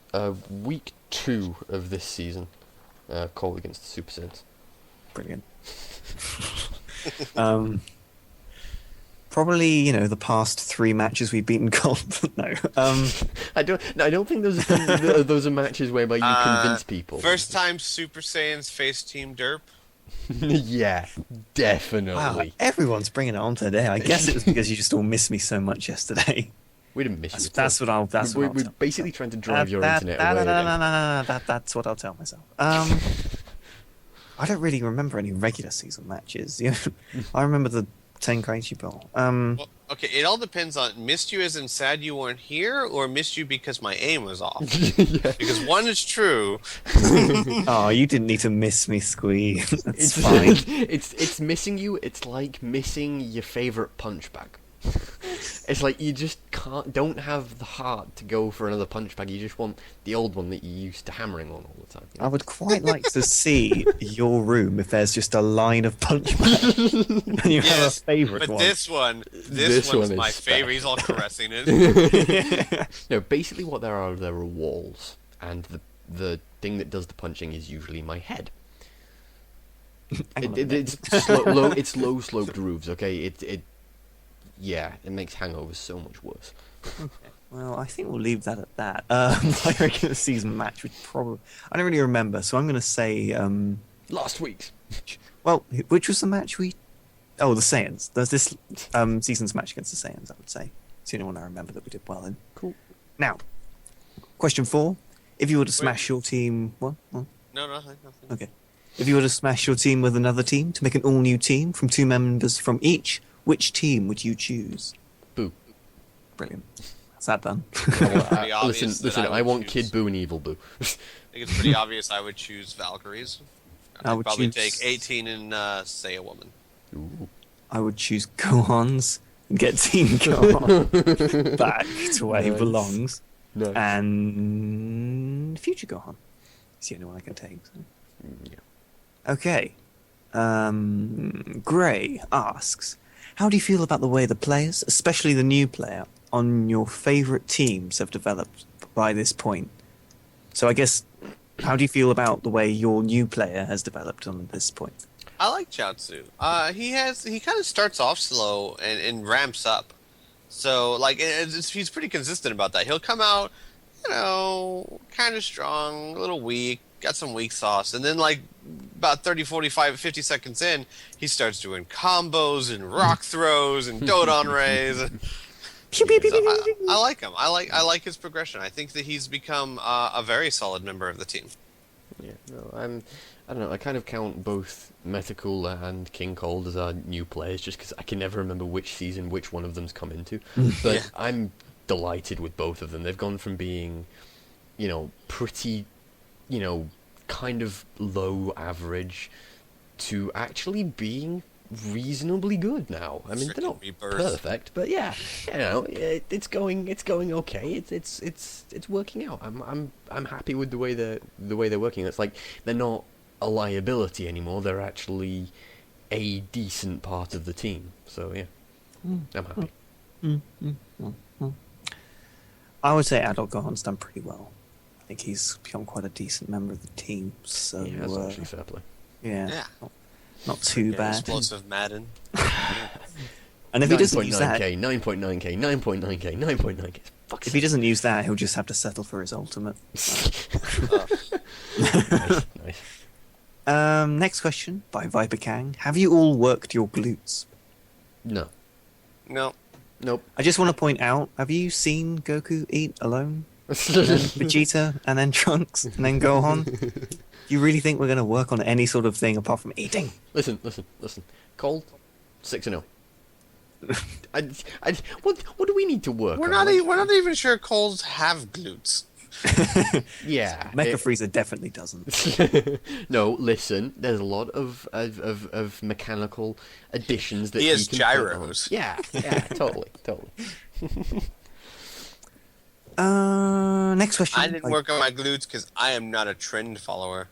Week 2 of this season. Cold against the Super Saiyans. Brilliant. Probably, the past 3 matches we've beaten Cold. No. I don't think those are matches whereby you convince people. First time Super Saiyans face Team Derp. Yeah, definitely. Wow, everyone's bringing it on today. I guess it was because you just all missed me so much yesterday. We didn't miss you. We're basically trying to drive your internet away. No. That's what I'll tell myself. I don't really remember any regular season matches. I remember the Tenkaichi Bowl. Well, okay, it all depends on missed you as in sad you weren't here, or missed you because my aim was off. Yeah. Because one is true. Oh, you didn't need to miss me, Squee. It's fine. It's missing you. It's like missing your favorite punch bag. It's like you just don't have the heart to go for another punch bag. You just want the old one that you used to hammering on all the time. I would quite like to see your room if there's just a line of punch bags and you have a favourite one. But this one's my favorite. He's all caressing it. No, basically what there are walls, and the thing that does the punching is usually my head. It's low sloped roofs. Okay, Yeah, it makes hangovers so much worse. Okay. Well, I think we'll leave that at that. My regular season match would probably... I don't really remember, so I'm going to say... Last week's. Well, which was the match we... Oh, the Saiyans. There's this season's match against the Saiyans, I would say. It's the only one I remember that we did well in. Cool. Now, question 4. If you were to smash your team... What? No, nothing. Okay. If you were to smash your team with another team to make an all-new team from 2 members from each... Which team would you choose? Boo. Brilliant. Is that done? Listen, I want Kid Buu and Evil Buu. I think it's pretty obvious I would choose Valkyries. I would probably take 18 and say a woman. Ooh. I would choose Gohans and get Team Gohan back to where he belongs. Nice. And Future Gohan. It's the only one I can take. So. Yeah. Okay. Gray asks, how do you feel about the way the players, especially the new player, on your favourite teams have developed by this point? So I guess, how do you feel about the way your new player has developed on this point? I like Chaozu. He kind of starts off slow and ramps up. So like he's pretty consistent about that. He'll come out, kind of strong, a little weak, got some weak sauce, and then like about 30, 45, 50 seconds in, he starts doing combos and rock throws and Dodon rays. So I like him. I like his progression. I think that he's become a very solid member of the team. Yeah, no, I don't know. I kind of count both Metacooler and King Cold as our new players, just because I can never remember which season which one of them's come into. But yeah. I'm delighted with both of them. They've gone from being, pretty, kind of low average to actually being reasonably good now. I mean, they're not perfect, but yeah, it's going okay. It's working out. I'm happy with the way they're working. It's like they're not a liability anymore. They're actually a decent part of the team. So yeah, I'm happy. I would say Adult Gohan's done pretty well. I think he's become quite a decent member of the team. So yeah, that's actually fair play. Yeah. Not too bad. Explosive Madden. And if he doesn't use that... 9.9k, 9.9k, 9.9k. If he doesn't use that, he'll just have to settle for his ultimate. Nice. Next question by Viper Kang. Have you all worked your glutes? No. Nope. I just want to point out, have you seen Goku eat alone? And then Vegeta, and then Trunks, and then Gohan? You really think we're going to work on any sort of thing apart from eating? Listen. Cold, 6-0. What do we need to work on? We're not even sure Colds have glutes. Yeah. Mecha Frieza definitely doesn't. No, listen, there's a lot of mechanical additions that he has can gyros. Yeah, totally. Next question. I didn't work on my glutes because I am not a trend follower.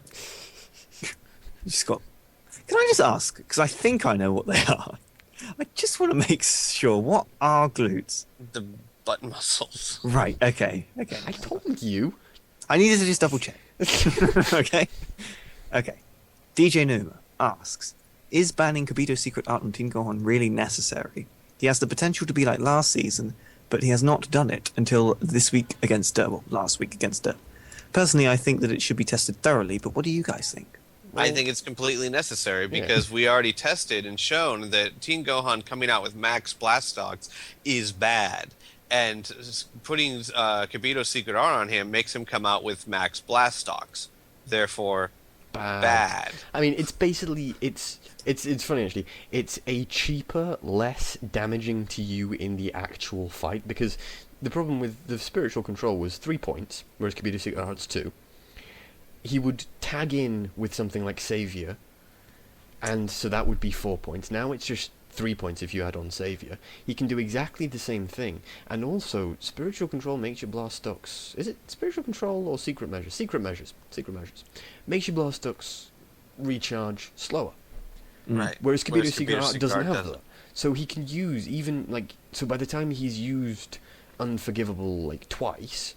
Can I just ask? Because I think I know what they are. I just want to make sure. What are glutes? The butt muscles. Right. Okay. I told you. I needed to just double check. Okay. DJ Numa asks, is banning Kibito's secret art on Team Gohan really necessary? He has the potential to be like last season, but he has not done it until last week against Derp. Personally, I think that it should be tested thoroughly, but what do you guys think? Well, I think it's completely necessary because we already tested and shown that Team Gohan coming out with max Blastox is bad. And putting Kibito's secret art on him makes him come out with max Blastox. Therefore, bad. I mean, it's basically... It's funny, actually. It's a cheaper, less damaging to you in the actual fight, because the problem with the spiritual control was 3 points, whereas Kibito's secret art's 2. He would tag in with something like Savior, and so that would be 4 points. Now it's just 3 points if you add on Savior. He can do exactly the same thing. And also, Spiritual Control makes your Blastox... Is it Spiritual Control or Secret Measures? Secret Measures. Makes your Blastox recharge slower. Right. Whereas Kibito's Secret Art doesn't have that. So he can use So by the time he's used Unforgivable, twice,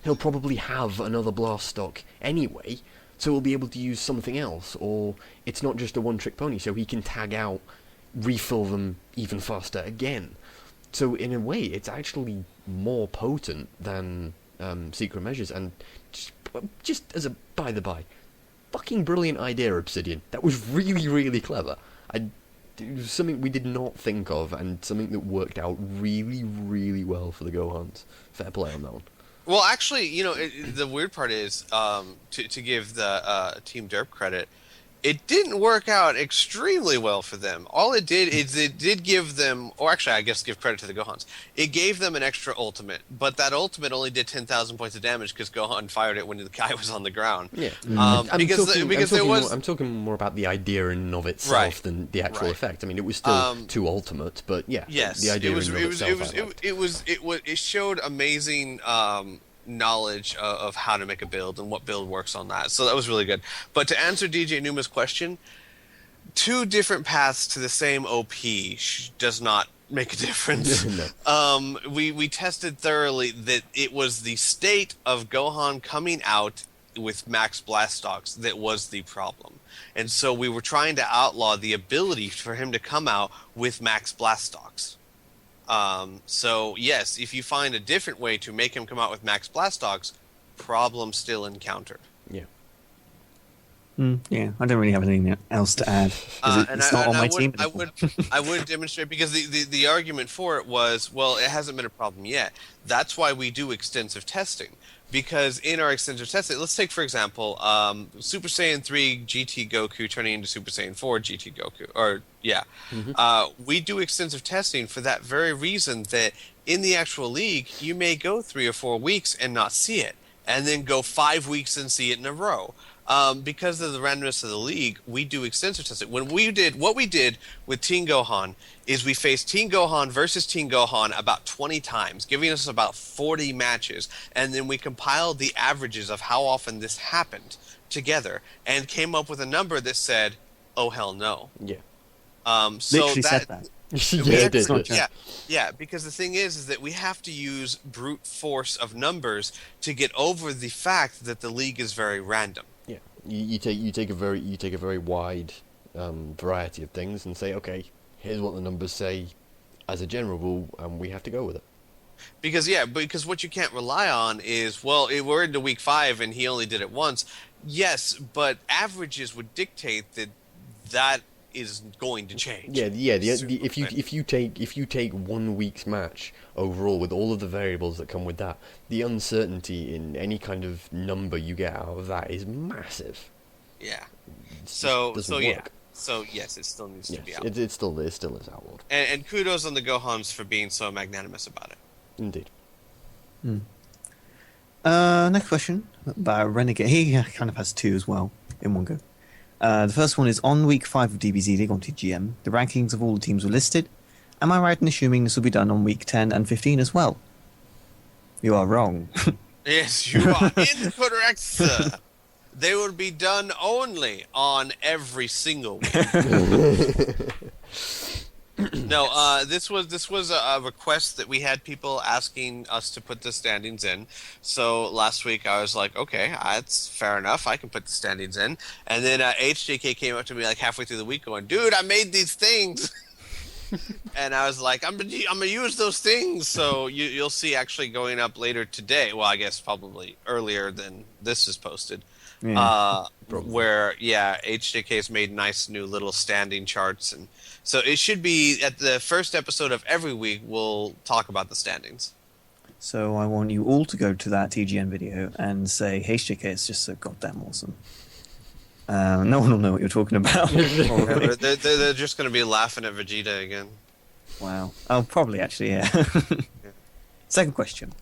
he'll probably have another Blastox anyway, so he'll be able to use something else, or it's not just a one-trick pony, so he can tag out, refill them even faster again. So in a way, it's actually more potent than Secret Measures, and just as a by-the-by, fucking brilliant idea, Obsidian. That was really, really clever. It was something we did not think of, and something that worked out really, really well for the Gohans. Fair play on that one. Well, actually, the weird part is, to give the Team Derp credit, it didn't work out extremely well for them. All it did is it did give them, or actually I guess give credit to the Gohans, it gave them an extra ultimate, but that ultimate only did 10,000 points of damage because Gohan fired it when the guy was on the ground. Yeah. I'm talking more about the idea in and of itself than the actual effect. I mean, it was still too ultimate, but yeah. Yes. The idea in and of itself. It showed amazing knowledge of how to make a build and what build works on that. So that was really good. But to answer DJ Numa's question, 2 different paths to the same OP does not make a difference. No. We tested thoroughly that it was the state of Gohan coming out with max Blastox that was the problem. And so we were trying to outlaw the ability for him to come out with max Blastox. So yes, if you find a different way to make him come out with max Blastox, problem still encountered. Yeah. Yeah, I don't really have anything else to add. It's not on my team. I would demonstrate, because the argument for it was, well, it hasn't been a problem yet. That's why we do extensive testing. Because in our extensive testing, let's take, for example, Super Saiyan 3 GT Goku turning into Super Saiyan 4 GT Goku. We do extensive testing for that very reason, that in the actual league, you may go 3 or 4 weeks and not see it, and then go 5 weeks and see it in a row. Because of the randomness of the league, we do extensive testing. What we did with Teen Gohan is we faced Teen Gohan versus Teen Gohan about 20 times, giving us about 40 matches, and then we compiled the averages of how often this happened together, and came up with a number that said, "Oh hell no." Yeah. Literally said that. Yeah, because the thing is that we have to use brute force of numbers to get over the fact that the league is very random. Yeah, you take a very wide variety of things and say, okay, here's what the numbers say as a general rule, and we have to go with it. Because what you can't rely on is, well, we're into week 5 and he only did it once. Yes, but averages would dictate that is going to change. If you take 1 week's match overall with all of the variables that come with that, the uncertainty in any kind of number you get out of that is massive. Yeah. Work. So yes, it still needs to be out. It still is outlawed. And kudos on the Gohans for being so magnanimous about it. Indeed. Next question about Renegade. He kind of has 2 as well in one go. The first one is, on week 5 of DBZ League on TGM, the rankings of all the teams were listed. Am I right in assuming this will be done on week 10 and 15 as well? You are wrong. Yes, you are incorrect, sir. They will be done only on every single week. No, this was a request that we had people asking us to put the standings in. So last week I was like, okay, that's fair enough. I can put the standings in. And then HJK came up to me like halfway through the week going, dude, I made these things. And I was like, I'm gonna use those things. So you'll see actually going up later today. Well, I guess probably earlier than this is posted. Yeah, where HJK's made nice new little standing charts, and so it should be at the first episode of every week we'll talk about the standings. So I want you all to go to that TGN video and say HJK is just so goddamn awesome. No one will know what you're talking about. They're just going to be laughing at Vegeta again. Wow. Oh, probably actually, yeah. Second question.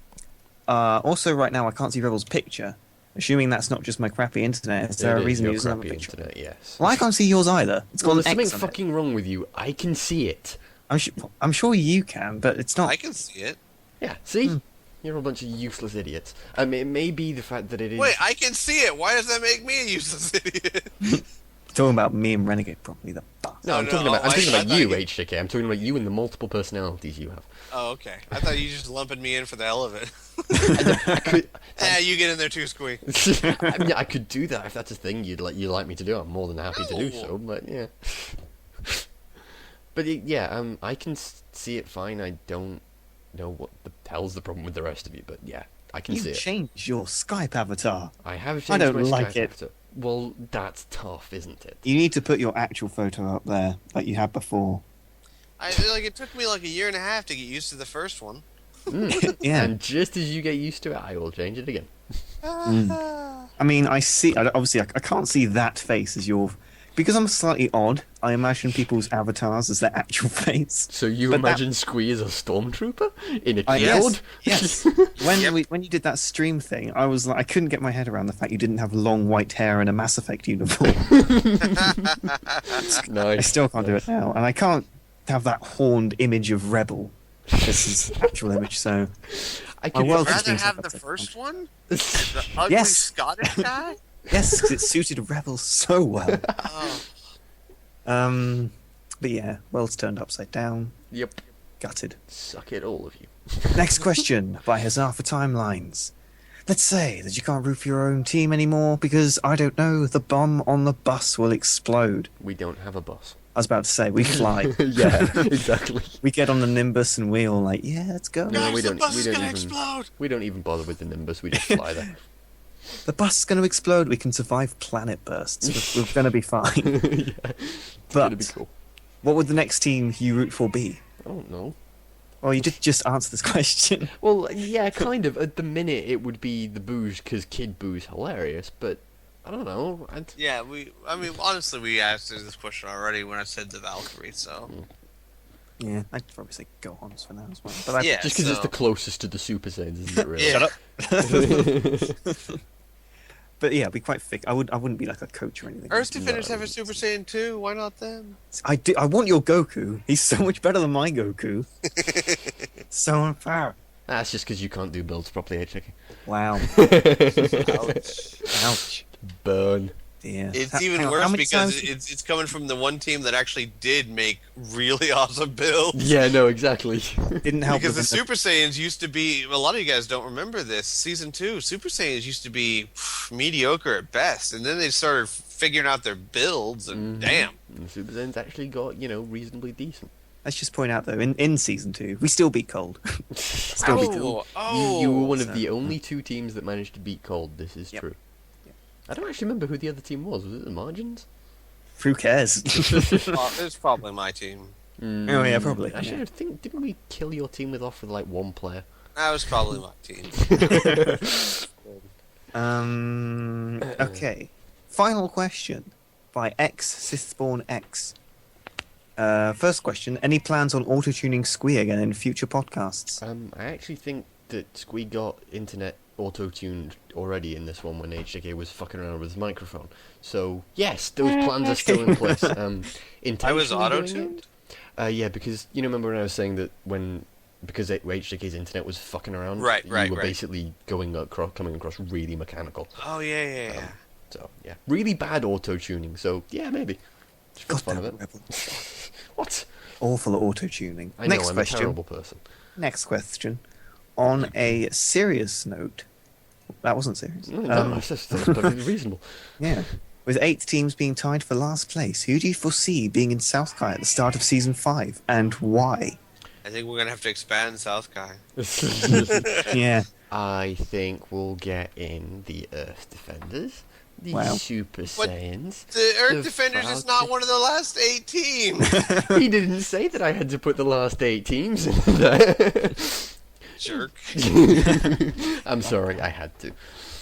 Also, right now I can't see Rebel's picture. Assuming that's not just my crappy internet, is there a reason you doesn't have a picture? Internet, yes. Well, I can't see yours either. It's got there's something fucking wrong with you. I can see it. I'm sure you can, but it's not. I can see it. Yeah, see? You're a bunch of useless idiots. I mean, it may be the fact that it is... Wait, I can see it. Why does that make me a useless idiot? Talking about me and Renegade, probably the bust. No, I'm talking about you, HJK. I'm talking about you and the multiple personalities you have. Oh, okay. I thought you just lumped me in for the hell of it. You get in there too, Squee. I could do that if that's a thing you'd like me to do. I'm more than happy to do so, but yeah. But I can see it fine. I don't know what the hell's the problem with the rest of you, but yeah, I can see it. You changed your Skype avatar. I have changed I don't my like Skype it. avatar. Well, that's tough, isn't it? You need to put your actual photo up there, like you had before. It took me like a year and a half to get used to the first one. Yeah. And just as you get used to it, I will change it again. I mean, obviously I can't see that face as your... Because I'm slightly odd, I imagine people's avatars as their actual face. So you imagine Squee as a stormtrooper in a cloud? Yes. When you did that stream thing, I was like, I couldn't get my head around the fact you didn't have long white hair and a Mass Effect uniform. Nice. I still can't do it now, and I can't have that horned image of Rebel. This is actual image, so... I could Would rather have the first one? The ugly Scottish guy? Yes, because it suited Rebel so well. Oh. But yeah, world's turned upside down. Yep. Gutted. Suck it, all of you. Next question by Hazard for Timelines. Let's say that you can't root for your own team anymore because, I don't know, the bomb on the bus will explode. We don't have a bus. I was about to say, we fly. Yeah, exactly. We get on the Nimbus and we all like, yeah, let's go. No, we don't. The bus We is don't gonna even. explode. We don't even bother with the Nimbus. We just fly there. The bus is going to explode. We can survive planet bursts. We're going to be fine. Yeah, it's gonna be But cool. what would the next team you root for be? I don't know. Well, you did just answer this question. Well, yeah, kind of. At the minute, it would be the Booze because Kid Boo's hilarious, but I don't know. Yeah, honestly, we asked this question already when I said the Valkyrie, so... Yeah, I'd probably say Gohans for now as well. But Yeah, just because it's so- the closest to the Super Saiyans, isn't it? Really? Yeah. Shut up. But yeah, I'd be quite thick. I wouldn't be like a coach or anything. Earth Defenders have a Super Saiyan 2, why not them? I want your Goku. He's so much better than my Goku. So unfair. That's just because you can't do builds properly, HK. Wow. Ouch. Ouch. Burn. Yeah. It's Hang even on, how worse many because times- it's coming from the one team that actually did make really awesome builds. Yeah, no, exactly. didn't help Because the with Super Saiyans used to be, a lot of you guys don't remember this, Season 2, Super Saiyans used to be mediocre at best, and then they started figuring out their builds, and damn. And Super Saiyans actually got, reasonably decent. Let's just point out though, in season 2, we still beat Cold. Still beat Cold. You were one so- of the only two teams that managed to beat Cold. This is Yep. true. Yep. I don't actually remember who the other team was. Was it the Margins? Who cares? It's probably my team. Oh, yeah, probably, Actually, yeah. I think didn't we kill your team with off with like one player? That was probably my team. Okay. Final question by X Sithspawn X. First question: any plans on auto-tuning Squee again in future podcasts? I actually think that Squee got internet auto-tuned already in this one when HJK was fucking around with his microphone. So yes, those plans are still in place. I was Intentionally doing auto-tuned? it? Yeah, because remember when I was saying that because HJK's internet was fucking around, Right, you right, were right. basically coming across really mechanical. Oh, yeah. So yeah, really bad auto-tuning. So yeah, maybe. Just for the fun of it. Rebel. What? Awful auto-tuning. I know, Next I'm question. a terrible person. Next question. On a serious note, that wasn't serious. No, that's just perfectly reasonable. Yeah. With 8 teams being tied for last place, who do you foresee being in South Kai at the start of Season 5, and why? I think we're going to have to expand South Kai. Yeah. I think we'll get in the Earth Defenders, the Wow. Super But Saiyans. The Earth The Defenders is Falcon- not one of the last 8 teams. He didn't say that I had to put the last 8 teams in there. Jerk. I'm sorry, I had to.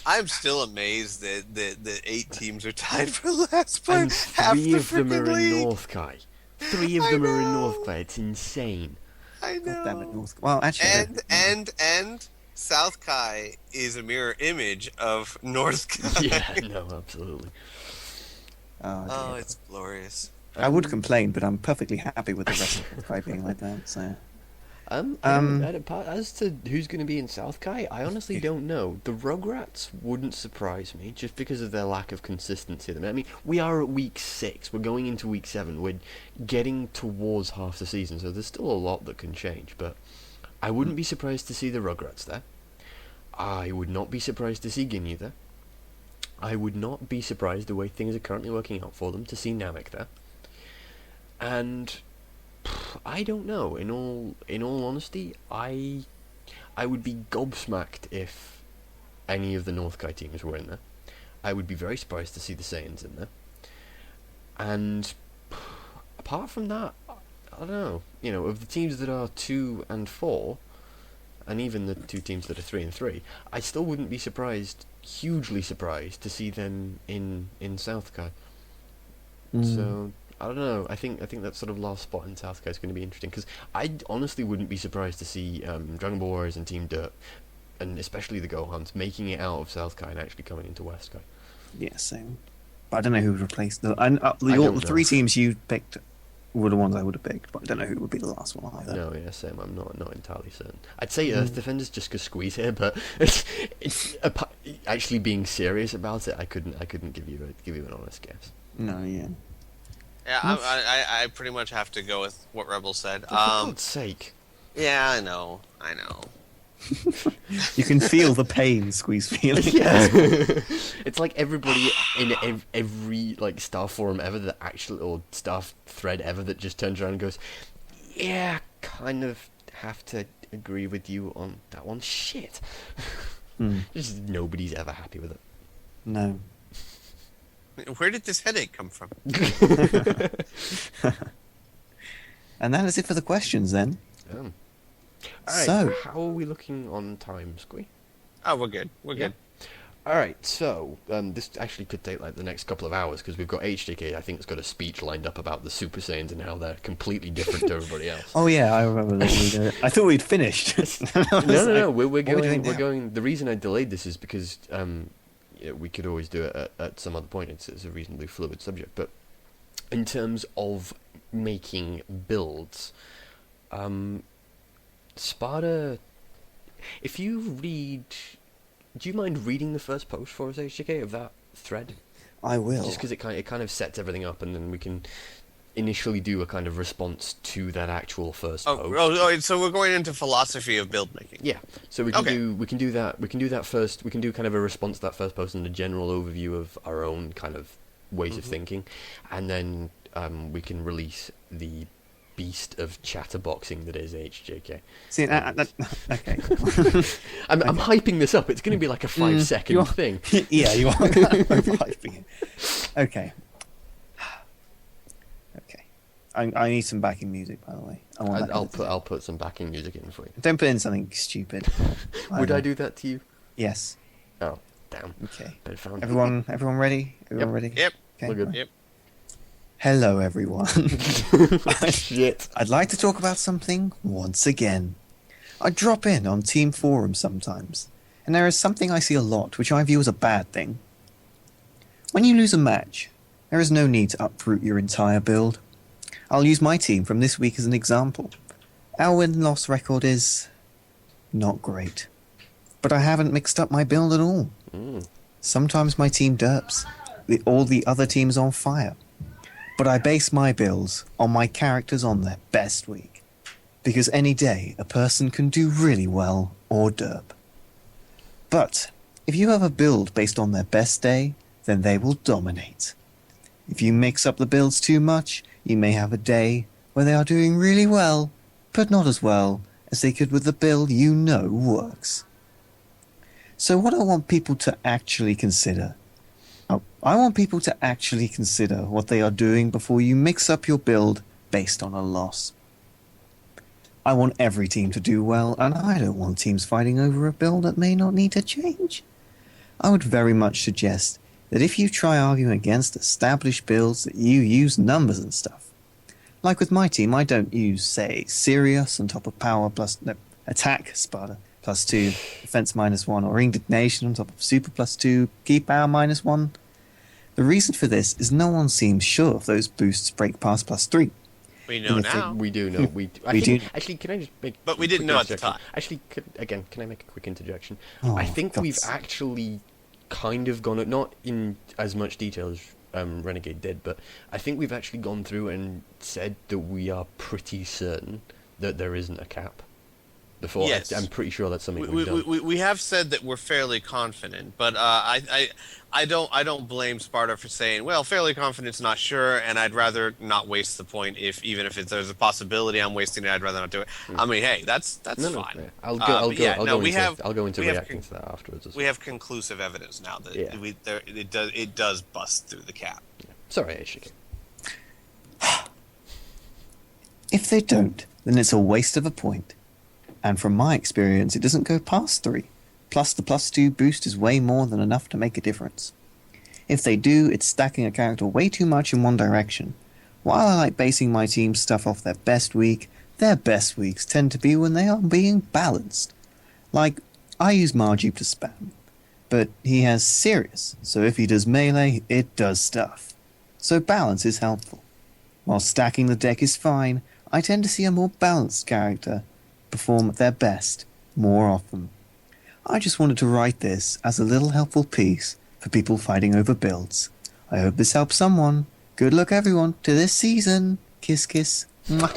I'm still amazed that 8 teams are tied for last And place. Half 3 the of them are freaking in league. North Kai. 3 of I them are in know. North Kai. It's insane. I God damn it, know. North. Well, actually, And South Kai is a mirror image of North Kai. Yeah, no, absolutely. oh, Oh, dear. it's glorious. I would complain, but I'm perfectly happy with the rest of Kai being like that. So As to who's going to be in South Kai, I honestly don't know. The Rugrats wouldn't surprise me, just because of their lack of consistency. I mean, we are at week 6. We're going into week 7. We're getting towards half the season, so there's still a lot that can change. But I wouldn't be surprised to see the Rugrats there. I would not be surprised to see Ginyu there. I would not be surprised the way things are currently working out for them to see Namek there. And I don't know. In all honesty, I would be gobsmacked if any of the North Kai teams were in there. I would be very surprised to see the Saiyans in there. And apart from that, I don't know. Of the teams that are 2 and 4, and even the 2 teams that are 3 and 3, I still wouldn't be hugely surprised to see them in South Kai. So I don't know. I think that sort of last spot in South Kai is going to be interesting, because I honestly wouldn't be surprised to see Dragon Ball Warriors and Team Dirt, and especially the Gohans, making it out of South Kai and actually coming into West Kai. yeah, same. But I don't know who would replace the don't the know. 3 teams you picked. were the ones I would have picked, but I don't know who would be the last one either. No, yeah, same. I'm not entirely certain. I'd say Earth Defenders just cause Squeeze here, but it's actually being serious about it. I couldn't give you an honest guess. No, yeah. Yeah, I pretty much have to go with what Rebel said. For God's sake. Yeah, I know. You can feel the pain Squeeze feeling. Yeah. It's like everybody in every like staff forum ever or staff thread ever that just turns around and goes, yeah, kind of have to agree with you on that one. Shit. Just nobody's ever happy with it. No. Where did this headache come from? And that is it for the questions then. Alright, so, how are we looking on time, Squee? Oh, we're good. We're good. Alright, so, this actually could take like the next couple of hours, because we've got HJK, I think, has got a speech lined up about the Super Saiyans and how they're completely different to everybody else. Oh yeah, I remember that. I thought we'd finished. No, we're going, the reason I delayed this is because, we could always do it at some other point, it's a reasonably fluid subject, but in terms of making builds, Sparta, if you read... Do you mind reading the first post for us, HJK, of that thread? I will. Just because it kind of sets everything up, and then we can initially do a kind of response to that actual first post. So we're going into philosophy of build making. Yeah. So we can do that first. We can do kind of a response to that first post and a general overview of our own kind of ways of thinking, and then we can release the beast of chatterboxing that is HJK. See, okay. I'm hyping this up. It's going to be like a 5-second thing. Yeah, you are hyping it. Okay. I need some backing music, by the way. I'll put some backing music in for you. Don't put in something stupid. Would I do that to you? Yes. Oh, damn. Okay. Everyone ready? Everyone ready? Yep. Okay. We're good. Yep. Hello, everyone. Shit. I'd like to talk about something once again. I drop in on team forums sometimes, and there is something I see a lot which I view as a bad thing. When you lose a match, there is no need to uproot your entire build. I'll use my team from this week as an example. Our win-loss record is not great, but I haven't mixed up my build at all. Sometimes my team derps, all the other teams on fire. But I base my builds on my characters on their best week, because any day a person can do really well or derp. But if you have a build based on their best day, then they will dominate. If you mix up the builds too much, you may have a day where they are doing really well, but not as well as they could with the build you know works. So what I want people to actually consider what they are doing before you mix up your build based on a loss. I want every team to do well, and I don't want teams fighting over a build that may not need to change. I would very much suggest that if you try arguing against established builds, that you use numbers and stuff. Like with my team, I don't use, say, Sirius on top of attack Sparta +2, defense -1, or indignation on top of super +2, key power -1. The reason for this is no one seems sure if those boosts break past +3. We know now. We do know. Actually, can I just make... But we didn't know at the time. Actually, can I make a quick interjection? Oh, I think we've actually kind of gone... Not in as much detail as Renegade did, but I think we've actually gone through and said that we are pretty certain that there isn't a cap. Before. Yes. I'm pretty sure that's something we've done. We have said that we're fairly confident, but I don't blame Sparta for saying, well, fairly confident's not sure, and I'd rather not waste the point. Even if there's a possibility I'm wasting it, I'd rather not do it. I mean, hey, that's fine. Yeah. I'll go into reacting to that afterwards. As well. We have conclusive evidence now that it does bust through the cap. Yeah. Sorry, HJK. If they don't, then it's a waste of a point. And from my experience, it doesn't go past 3. Plus the +2 boost is way more than enough to make a difference. If they do, it's stacking a character way too much in one direction. While I like basing my team's stuff off their best week, their best weeks tend to be when they are being balanced. Like, I use Marjeep to spam, but he has Sirius, so if he does melee, it does stuff. So balance is helpful. While stacking the deck is fine, I tend to see a more balanced character perform at their best more often. I just wanted to write this as a little helpful piece for people fighting over builds. I hope this helps someone. Good luck, everyone, to this season. Kiss, kiss. Mwah.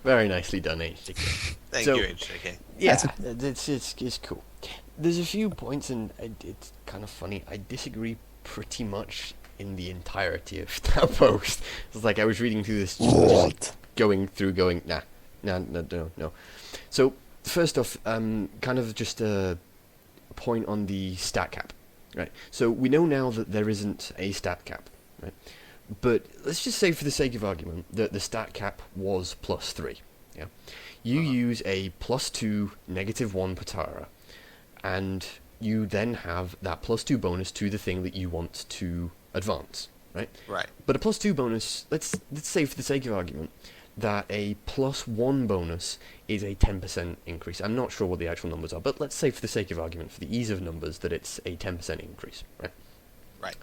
Very nicely done, HJK. Thank you, HJK. Yeah, it's cool. There's a few points, and it's kind of funny. I disagree pretty much in the entirety of that post. It's like I was reading through this, just going, no. So, first off, kind of just a point on the stat cap, right? So we know now that there isn't a stat cap, right? But let's just say, for the sake of argument, that the stat cap was +3. Yeah, you use a +2, -1 Patara, and you then have that +2 bonus to the thing that you want to advance, right? Right. But a +2 bonus, let's say, for the sake of argument, that a +1 bonus is a 10% increase. I'm not sure what the actual numbers are, but let's say, for the sake of argument, for the ease of numbers, that it's a 10% increase, right? Right.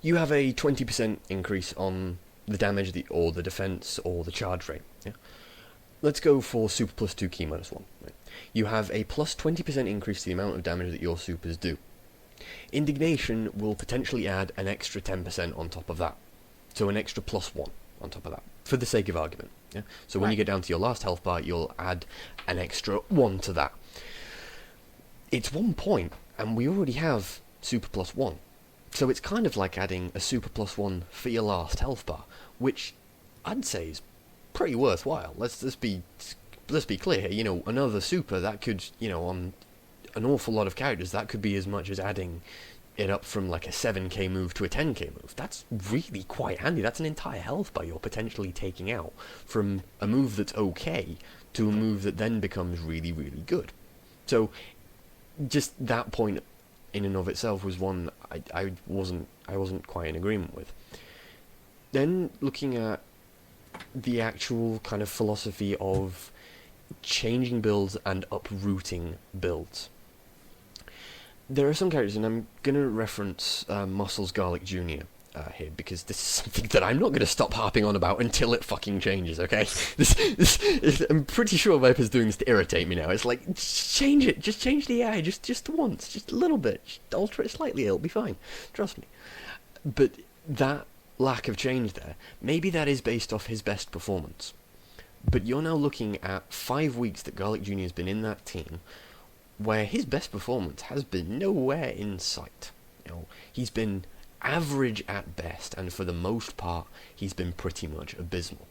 You have a 20% increase on the damage, or the defense, or the charge rate. Yeah. Let's go for super +2 key -1. Right? You have a +20% increase to the amount of damage that your supers do. Indignation will potentially add an extra 10% on top of that. So an extra +1 on top of that, for the sake of argument. Yeah? So when you get down to your last health bar, you'll add an extra 1 to that. It's 1 point, and we already have super +1. So it's kind of like adding a super +1 for your last health bar, which I'd say is pretty worthwhile. Let's be clear here. You know, another super that could, on an awful lot of characters, that could be as much as adding it up from like a 7k move to a 10k move. That's really quite handy. That's an entire health bar you're potentially taking out from a move that's okay to a move that then becomes really, really good. So just that point in and of itself was one I wasn't quite in agreement with. Then looking at the actual kind of philosophy of changing builds and uprooting builds. There are some characters, and I'm going to reference Muscles Garlic Jr. Here, because this is something that I'm not going to stop harping on about until it fucking changes, okay? I'm pretty sure Viper's doing this to irritate me now. It's like, just change it, just change the AI, just once, just a little bit, just alter it slightly, it'll be fine, trust me. But that lack of change there, maybe that is based off his best performance. But you're now looking at 5 weeks that Garlic Jr. has been in that team, where his best performance has been nowhere in sight. He's been average at best, and for the most part, he's been pretty much abysmal.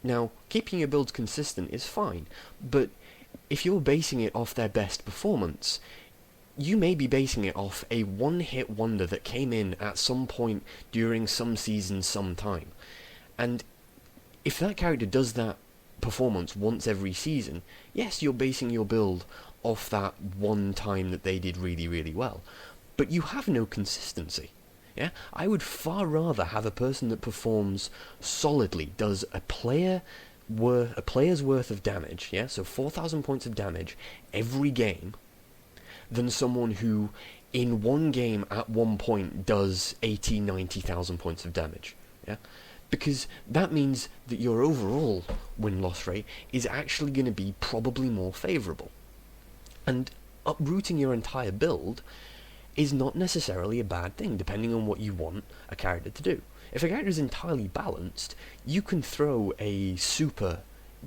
Now, keeping your builds consistent is fine, but if you're basing it off their best performance, you may be basing it off a one-hit wonder that came in at some point during some season sometime. And if that character does that performance once every season, yes, you're basing your build off that one time that they did really, really well. But you have no consistency. Yeah? I would far rather have a person that performs solidly, does a player's worth of damage, yeah, so 4,000 points of damage every game, than someone who, in one game at one point, does 90,000 points of damage. Yeah? Because that means that your overall win-loss rate is actually going to be probably more favourable. And uprooting your entire build is not necessarily a bad thing, depending on what you want a character to do. If a character is entirely balanced, you can throw a super,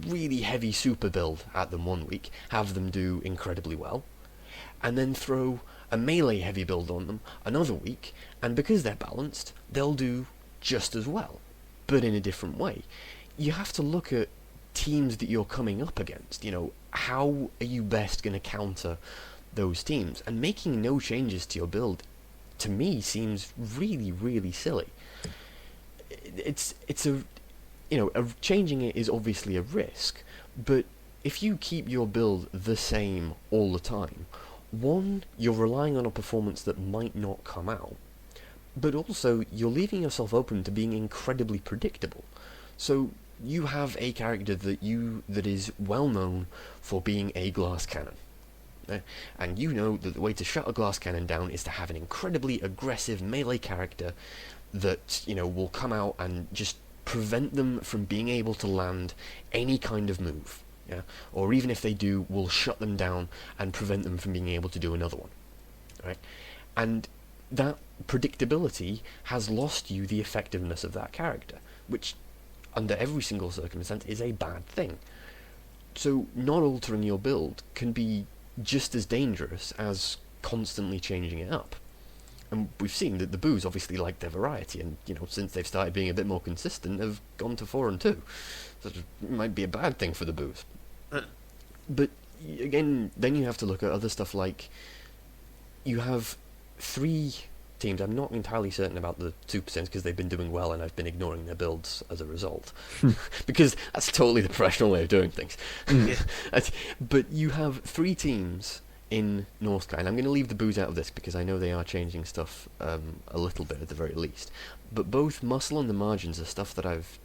really heavy super build at them 1 week, have them do incredibly well, and then throw a melee heavy build on them another week, and because they're balanced, they'll do just as well, but in a different way. You have to look at teams that you're coming up against. How are you best going to counter those teams? And making no changes to your build, to me, seems really, really silly. Changing it is obviously a risk, but if you keep your build the same all the time, one, you're relying on a performance that might not come out, but also you're leaving yourself open to being incredibly predictable. So you have a character that is well known for being a glass cannon. And you know that the way to shut a glass cannon down is to have an incredibly aggressive melee character that, will come out and just prevent them from being able to land any kind of move. Yeah? Or even if they do, will shut them down and prevent them from being able to do another one. Right? And that predictability has lost you the effectiveness of that character, which, under every single circumstance, is a bad thing. So not altering your build can be just as dangerous as constantly changing it up. And we've seen that the Boos obviously like their variety, and since they've started being a bit more consistent, have gone to 4-2. So it might be a bad thing for the Boos. But again, then you have to look at other stuff like you have 3 teams. I'm not entirely certain about the Super Saiyans because they've been doing well, and I've been ignoring their builds as a result, because that's totally the professional way of doing things. But you have 3 teams in North Sky, and I'm going to leave the Boos out of this because I know they are changing stuff a little bit at the very least. But both Muscle and the Margins are stuff that I've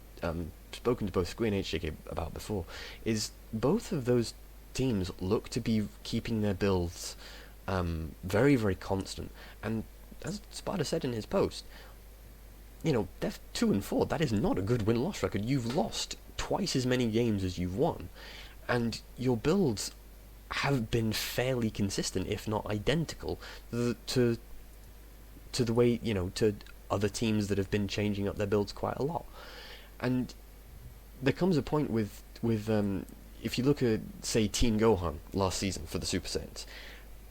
spoken to both Squee and HJK about before. Is both of those teams look to be keeping their builds very, very constant, and as Sparta said in his post, they're 2-4. That is not a good win-loss record. You've lost twice as many games as you've won, and your builds have been fairly consistent, if not identical, to the way, to other teams that have been changing up their builds quite a lot. And there comes a point with if you look at, say, Team Gohan last season for the Super Saiyans,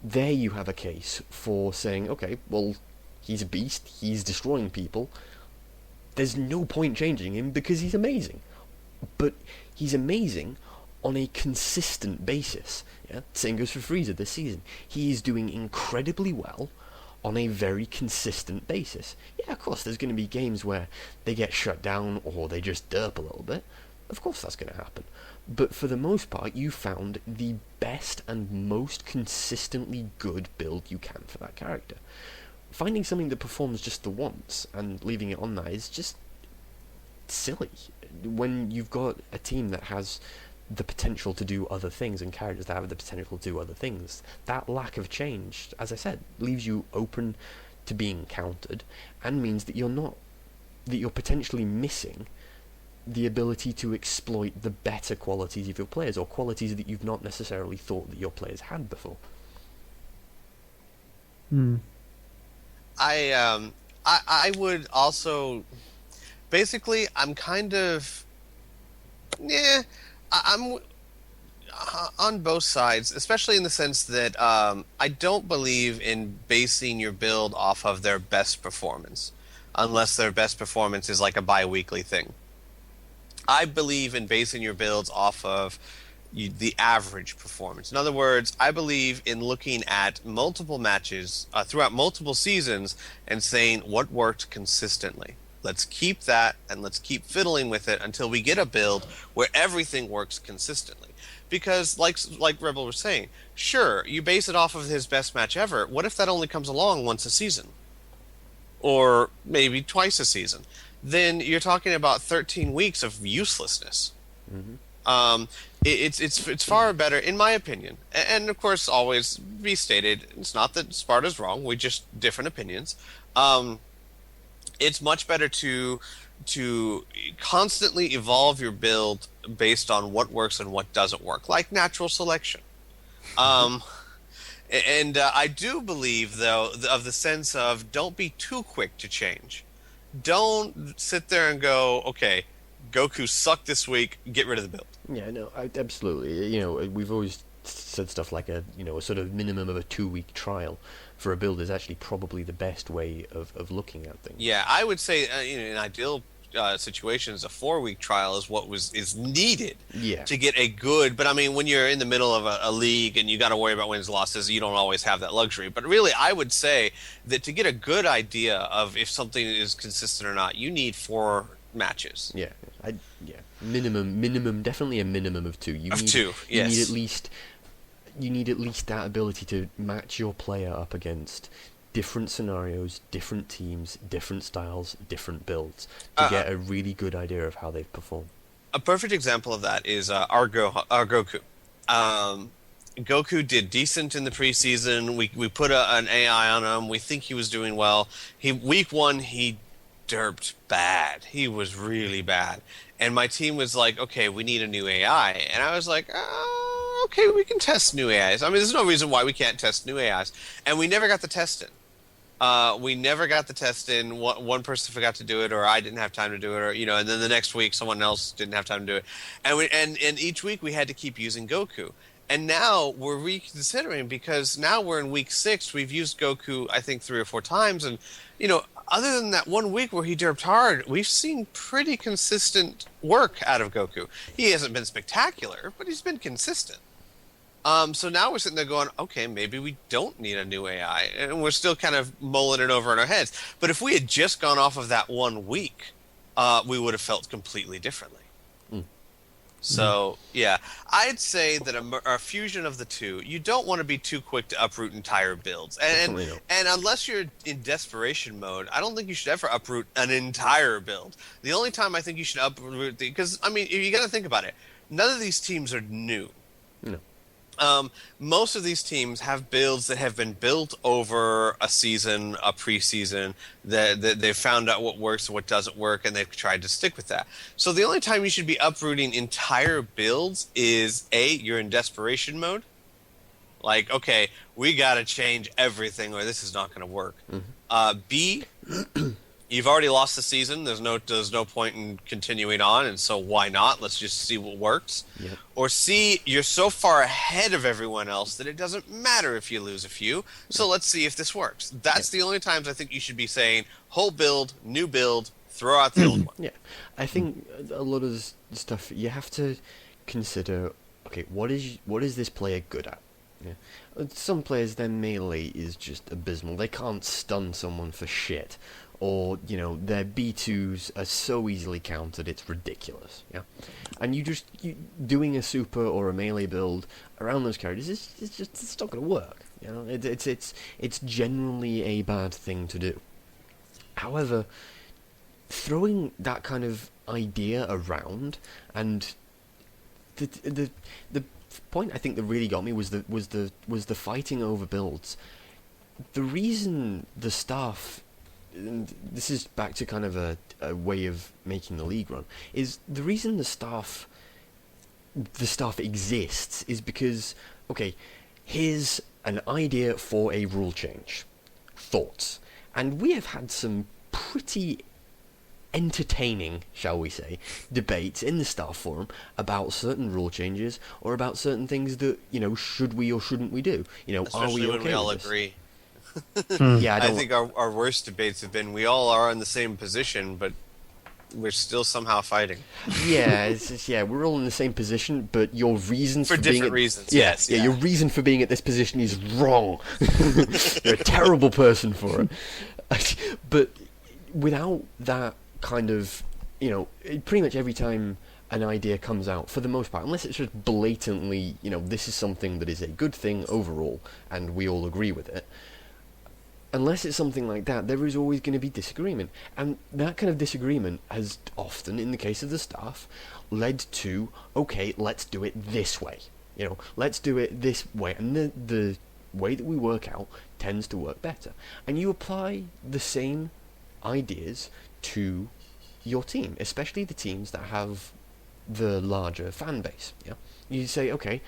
there you have a case for saying, okay, well, he's a beast, he's destroying people, there's no point changing him because he's amazing. But he's amazing on a consistent basis. Yeah? Same goes for Frieza this season. He is doing incredibly well on a very consistent basis. Yeah, of course, there's going to be games where they get shut down or they just derp a little bit. Of course that's going to happen. But for the most part, you found the best and most consistently good build you can for that character. Finding something that performs just the once and leaving it on that is just silly. When you've got a team that has the potential to do other things and characters that have the potential to do other things, that lack of change, as I said, leaves you open to being countered and means that you're potentially missing the ability to exploit the better qualities of your players, or qualities that you've not necessarily thought that your players had before. I would also, basically, I'm kind of, I'm on both sides, especially in the sense that I don't believe in basing your build off of their best performance, unless their best performance is like a bi-weekly thing. I believe in basing your builds off of the average performance. In other words, I believe in looking at multiple matches throughout multiple seasons and saying what worked consistently. Let's keep that, and let's keep fiddling with it until we get a build where everything works consistently. Because, like Rebel was saying, sure, you base it off of his best match ever. What if that only comes along once a season? Or maybe twice a season? Then you're talking about 13 weeks of uselessness. Mm-hmm. It's far better, in my opinion, and of course, always be stated, it's not that Sparta's wrong, we just different opinions. It's much better to constantly evolve your build based on what works and what doesn't work, like natural selection. And I do believe, though, of the sense of don't be too quick to change. Don't sit there and go, okay, Goku sucked this week, get rid of the build. Yeah, no, absolutely. We've always said stuff like a sort of minimum of a 2-week trial for a build is actually probably the best way of looking at things. Yeah, I would say in ideal situations, a 4-week trial is what is needed to get a good. But I mean, when you're in the middle of a league and you got to worry about wins and losses, you don't always have that luxury. But really, I would say that to get a good idea of if something is consistent or not, you need 4 matches. Minimum, definitely a minimum of 2. You need at least that ability to match your player up against different scenarios, different teams, different styles, different builds to get a really good idea of how they've performed. A perfect example of that is our Goku. Goku did decent in the preseason. We put an AI on him. We think he was doing well. Week 1, he derped bad. He was really bad. And my team was like, okay, we need a new AI. And I was like, okay, we can test new AIs. I mean, there's no reason why we can't test new AIs. And we never got the test in. We never got the test in. One person forgot to do it, or I didn't have time to do it, or and then the next week someone else didn't have time to do it, and each week we had to keep using Goku. And now we're reconsidering because now we're in week 6. We've used Goku, I think, 3 or 4 times, and other than that one week where he derped hard, we've seen pretty consistent work out of Goku. He hasn't been spectacular, but he's been consistent. So now we're sitting there going, okay, maybe we don't need a new AI. And we're still kind of mulling it over in our heads. But if we had just gone off of that 1 week, we would have felt completely differently. Mm. So, yeah, I'd say that a fusion of the two, you don't want to be too quick to uproot entire builds. And unless you're in desperation mode, I don't think you should ever uproot an entire build. The only time I think you should uproot, because, I mean, you got to think about it. None of these teams are new. No. Most of these teams have builds that have been built over a season, a preseason, that they've found out what works and what doesn't work, and they've tried to stick with that. So the only time you should be uprooting entire builds is A, you're in desperation mode. Like, okay, we got to change everything or this is not going to work. Mm-hmm. B, you've already lost the season. There's no point in continuing on, and so why not? Let's just see what works. Yep. Or C, you're so far ahead of everyone else that it doesn't matter if you lose a few. So let's see if this works. That's the only times I think you should be saying whole build, new build, throw out the old one. Yeah, I think a lot of this stuff you have to consider. Okay, what is this player good at? Yeah. Some players, their melee is just abysmal. They can't stun someone for shit. Or, their B2s are so easily countered, it's ridiculous. Yeah, and you doing a super or a melee build around those characters it's not going to work. It's generally a bad thing to do. However, throwing that kind of idea around, and the point I think that really got me was the fighting over builds. The reason the staff, and this is back to kind of a way of making the league run, is the reason the staff exists is because, okay, here's an idea for a rule change. Thoughts. And we have had some pretty entertaining, shall we say, debates in the staff forum about certain rule changes or about certain things that, should we or shouldn't we do? Especially are we okay when we all with this? agree. Yeah, I think our worst debates have been we all are in the same position, but we're still somehow fighting. Yeah, we're all in the same position, but your reasons for different reasons. Yes, your reason for being at this position is wrong. You're a terrible person for it. But without that kind of, pretty much every time an idea comes out, for the most part, unless it's just blatantly, this is something that is a good thing overall, and we all agree with it. Unless it's something like that, there is always going to be disagreement. And that kind of disagreement has often, in the case of the staff, led to, okay, let's do it this way. Let's do it this way. And the way that we work out tends to work better. And you apply the same ideas to your team, especially the teams that have the larger fan base. Yeah, you say, okay,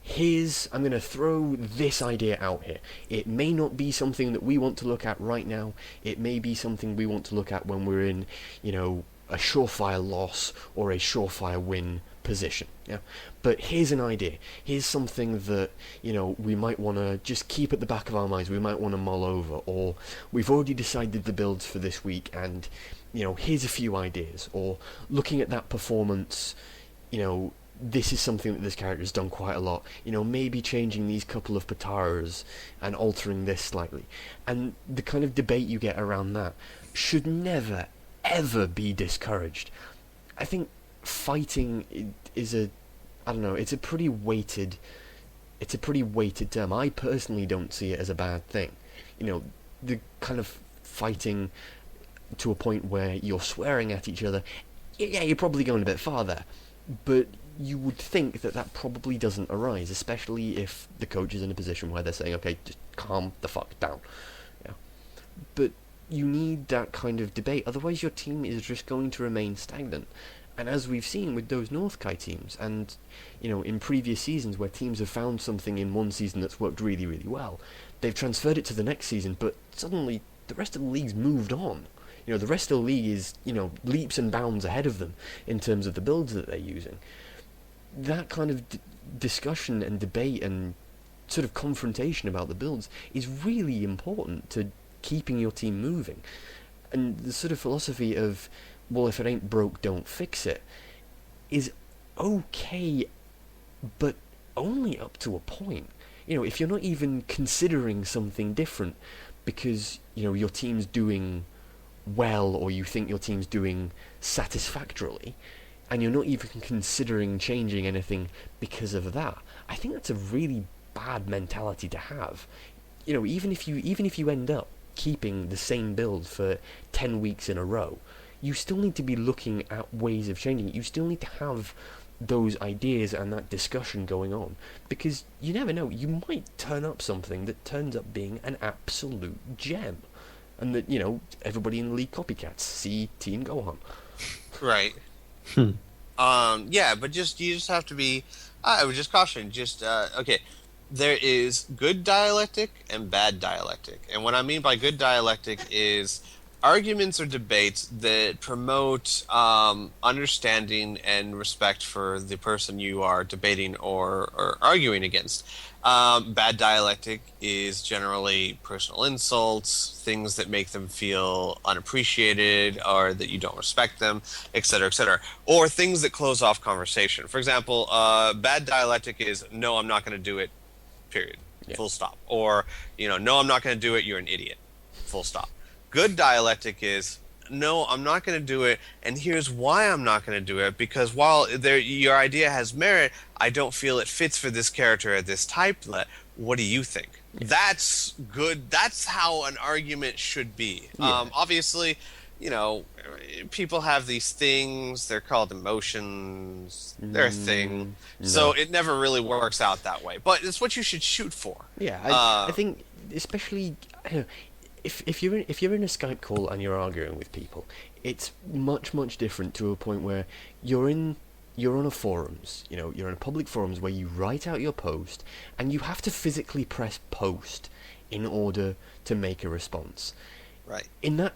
I'm going to throw this idea out here. It may not be something that we want to look at right now. It may be something we want to look at when we're in, a surefire loss or a surefire win position. Yeah, but here's an idea. Here's something that, we might want to just keep at the back of our minds. We might want to mull over, or we've already decided the builds for this week, and, here's a few ideas. Or looking at that performance, this is something that this character has done quite a lot. Maybe changing these couple of Pataras and altering this slightly. And the kind of debate you get around that should never, ever be discouraged. I think fighting is it's a pretty weighted term. I personally don't see it as a bad thing. The kind of fighting to a point where you're swearing at each other, yeah, you're probably going a bit far there. But you would think that probably doesn't arise, especially if the coach is in a position where they're saying, okay, just calm the fuck down. Yeah. But you need that kind of debate. Otherwise, your team is just going to remain stagnant. And as we've seen with those Northkai teams, and in previous seasons where teams have found something in one season that's worked really, really well, they've transferred it to the next season, but suddenly the rest of the league's moved on. The rest of the league is, leaps and bounds ahead of them in terms of the builds that they're using. That kind of discussion and debate and sort of confrontation about the builds is really important to keeping your team moving. And the sort of philosophy of, well, if it ain't broke, don't fix it, is okay, but only up to a point. If you're not even considering something different because, your team's doing well, or you think your team's doing satisfactorily, and you're not even considering changing anything because of that, I think that's a really bad mentality to have. Even if you end up keeping the same build for 10 weeks in a row, you still need to be looking at ways of changing it. You still need to have those ideas and that discussion going on, because you never know, you might turn up something that turns up being an absolute gem, and that everybody in the league copycats. See Team Gohan. Right. Yeah, but you just have to be. I would just caution. Okay. There is good dialectic and bad dialectic, and what I mean by good dialectic is arguments or debates that promote understanding and respect for the person you are debating or arguing against. Bad dialectic is generally personal insults, things that make them feel unappreciated or that you don't respect them, etc., or things that close off conversation. For example, bad dialectic is, no, I'm not going to do it, period, full stop. Or, no, I'm not going to do it, you're an idiot, full stop. Good dialectic is, no, I'm not going to do it, and here's why I'm not going to do it, because while your idea has merit, I don't feel it fits for this character at this type. What do you think? Yeah. That's good. That's how an argument should be. Yeah. Obviously, people have these things. They're called emotions. They're a thing. No. So it never really works out that way. But it's what you should shoot for. Yeah, I think especially... If you're in a Skype call and you're arguing with people, it's much different to a point where you're on a forums. You're in a public forums where you write out your post and you have to physically press post in order to make a response. Right. In that,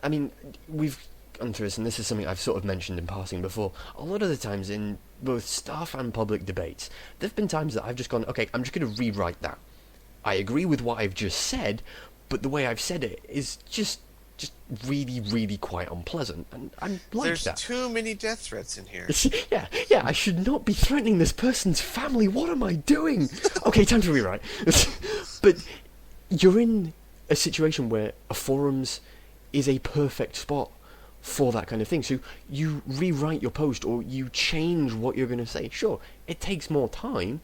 we've gone through this, and this is something I've sort of mentioned in passing before. A lot of the times in both staff and public debates, there've been times that I've just gone, okay, I'm just going to rewrite that. I agree with what I've just said, but the way I've said it is just really quite unpleasant, and I'm like There's that. There's too many death threats in here. Yeah, I should not be threatening this person's family. What am I doing? Okay, time to rewrite. But you're in a situation where a forums is a perfect spot for that kind of thing. So you rewrite your post, or you change what you're going to say. Sure, it takes more time,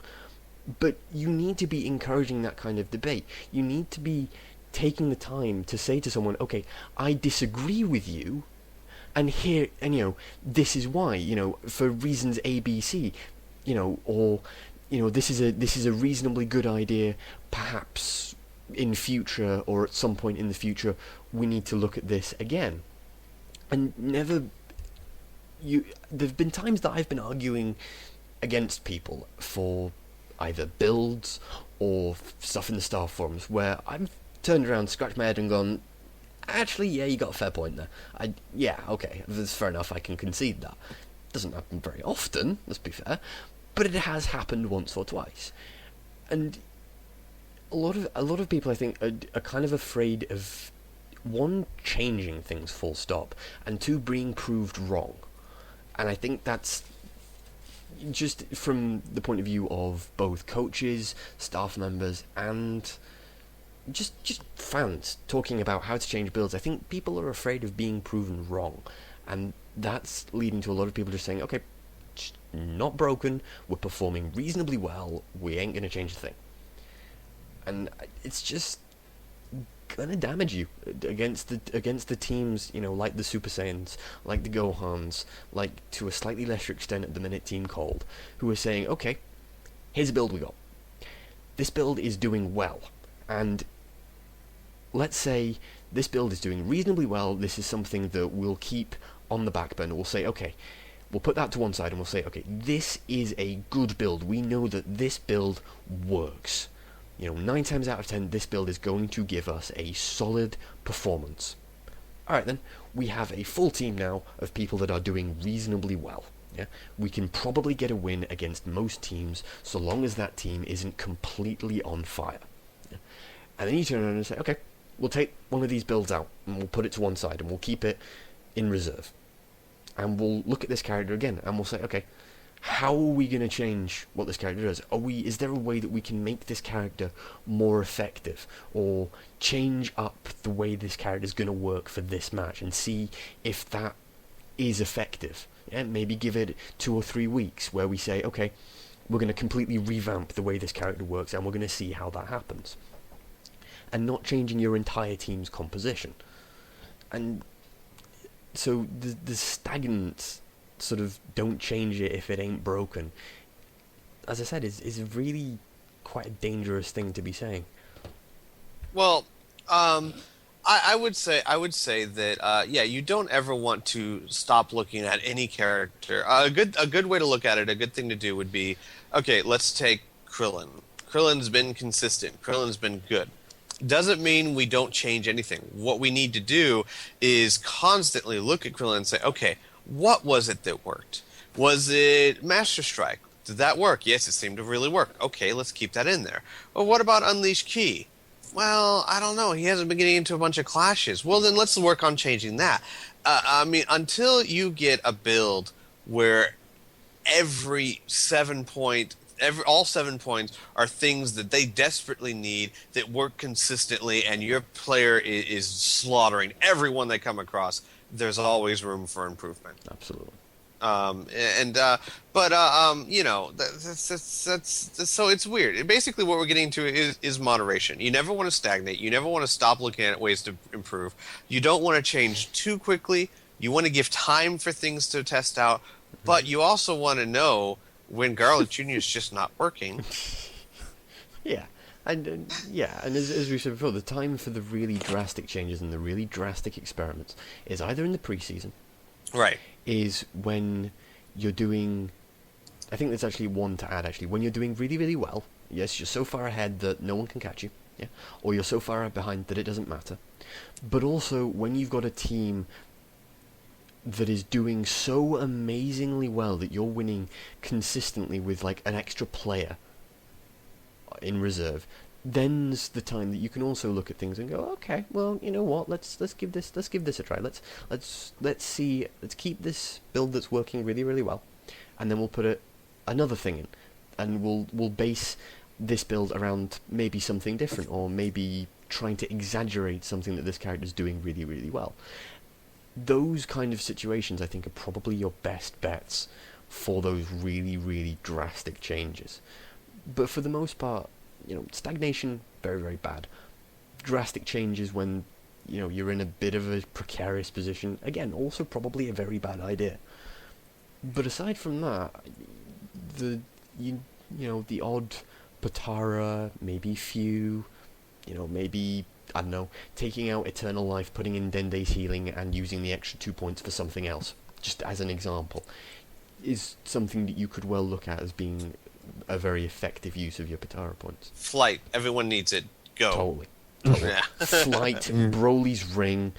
but you need to be encouraging that kind of debate. You need to be taking the time to say to someone, okay, I disagree with you, and this is why, for reasons A, B, C, or this is a reasonably good idea. Perhaps in future, or at some point in the future, we need to look at this again. And there've been times that I've been arguing against people for either builds or stuff in the staff forums where I've turned around, scratched my head and gone, actually, yeah, you got a fair point there. Okay, that's fair enough, I can concede that. Doesn't happen very often, let's be fair, but it has happened once or twice. And a lot of people, I think, are kind of afraid of, one, changing things full stop, and two, being proved wrong. And I think that's just from the point of view of both coaches, staff members, and just fans talking about how to change builds. I think people are afraid of being proven wrong, and that's leading to a lot of people just saying, okay, just not broken, we're performing reasonably well, we ain't going to change a thing. And it's just gonna damage you against the teams, like the Super Saiyans, like the Gohans, like to a slightly lesser extent at the minute Team Cold, who are saying, okay, here's a build we got. This build is doing well, and let's say this build is doing reasonably well. This is something that we'll keep on the back burner. We'll say, okay, we'll put that to one side and we'll say, okay, this is a good build. We know that this build works. 9 times out of 10, this build is going to give us a solid performance. Alright then, we have a full team now of people that are doing reasonably well. Yeah? We can probably get a win against most teams so long as that team isn't completely on fire. Yeah? And then you turn around and say, okay, we'll take one of these builds out and we'll put it to one side and we'll keep it in reserve. And we'll look at this character again and we'll say, okay, how are we going to change what this character does? Is there a way that we can make this character more effective, or change up the way this character is going to work for this match and see if that is effective? Yeah, maybe give it 2 or 3 weeks where we say, okay, we're going to completely revamp the way this character works and we're going to see how that happens. And not changing your entire team's composition. And so the stagnant sort of don't change it if it ain't broken, as I said, is really quite a dangerous thing to be saying. Well, I would say that you don't ever want to stop looking at any character. A good way to look at it, a good thing to do would be, okay, let's take Krillin. Krillin's been consistent. Krillin's been good. Doesn't mean we don't change anything. What we need to do is constantly look at Krillin and say, okay, what was it that worked? Was it Master Strike? Did that work? Yes, it seemed to really work. Okay, let's keep that in there. Well, what about Unleash Ki? Well, I don't know. He hasn't been getting into a bunch of clashes. Well, then let's work on changing that. Until you get a build where all 7 points are things that they desperately need that work consistently, and your player is slaughtering everyone they come across, there's always room for improvement. Absolutely. So it's weird. Basically, what we're getting to is moderation. You never want to stagnate. You never want to stop looking at ways to improve. You don't want to change too quickly. You want to give time for things to test out, but you also want to know when Garlic Jr. is just not working. Yeah. And as we said before, the time for the really drastic changes and the really drastic experiments is either in the preseason, right? Is when you're doing. I think there's actually one to add. Actually, when you're doing really, really well, yes, you're so far ahead that no one can catch you, yeah, or you're so far behind that it doesn't matter. But also when you've got a team that is doing so amazingly well that you're winning consistently with like an extra player in reserve, then's the time that you can also look at things and go, okay, well, you know what, let's give this a try. Let's keep this build that's working really, really well, and then we'll put another thing in, and we'll base this build around maybe something different, or maybe trying to exaggerate something that this character's doing really, really well. Those kind of situations, I think, are probably your best bets for those really, really drastic changes. But for the most part, stagnation, very, very bad. Drastic changes when, you're in a bit of a precarious position, again, also probably a very bad idea. But aside from that, the odd Patara, maybe Few, maybe, I don't know, taking out Eternal Life, putting in Dende's healing, and using the extra 2 points for something else, just as an example, is something that you could well look at as being a very effective use of your Patara points. Flight, everyone needs it. Go. Totally. Yeah. Flight, Broly's Ring,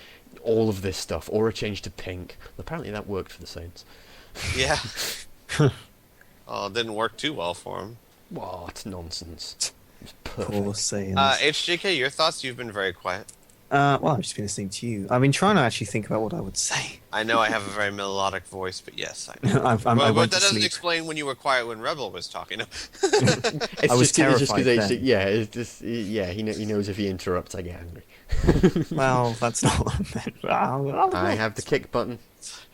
all of this stuff, or a change to pink. Apparently that worked for the Saints. Yeah. Oh, it didn't work too well for him. What nonsense. It was perfect. Poor Saiyans. HJK, your thoughts? You've been very quiet. Well, I've just been listening to you. I've been trying to actually think about what I would say. I know I have a very melodic voice, but yes, I know. I but that doesn't explain when you were quiet when Rebel was talking. I was terrified then. He knows if he interrupts, I get angry. Well, that's not what I meant. I have the kick button.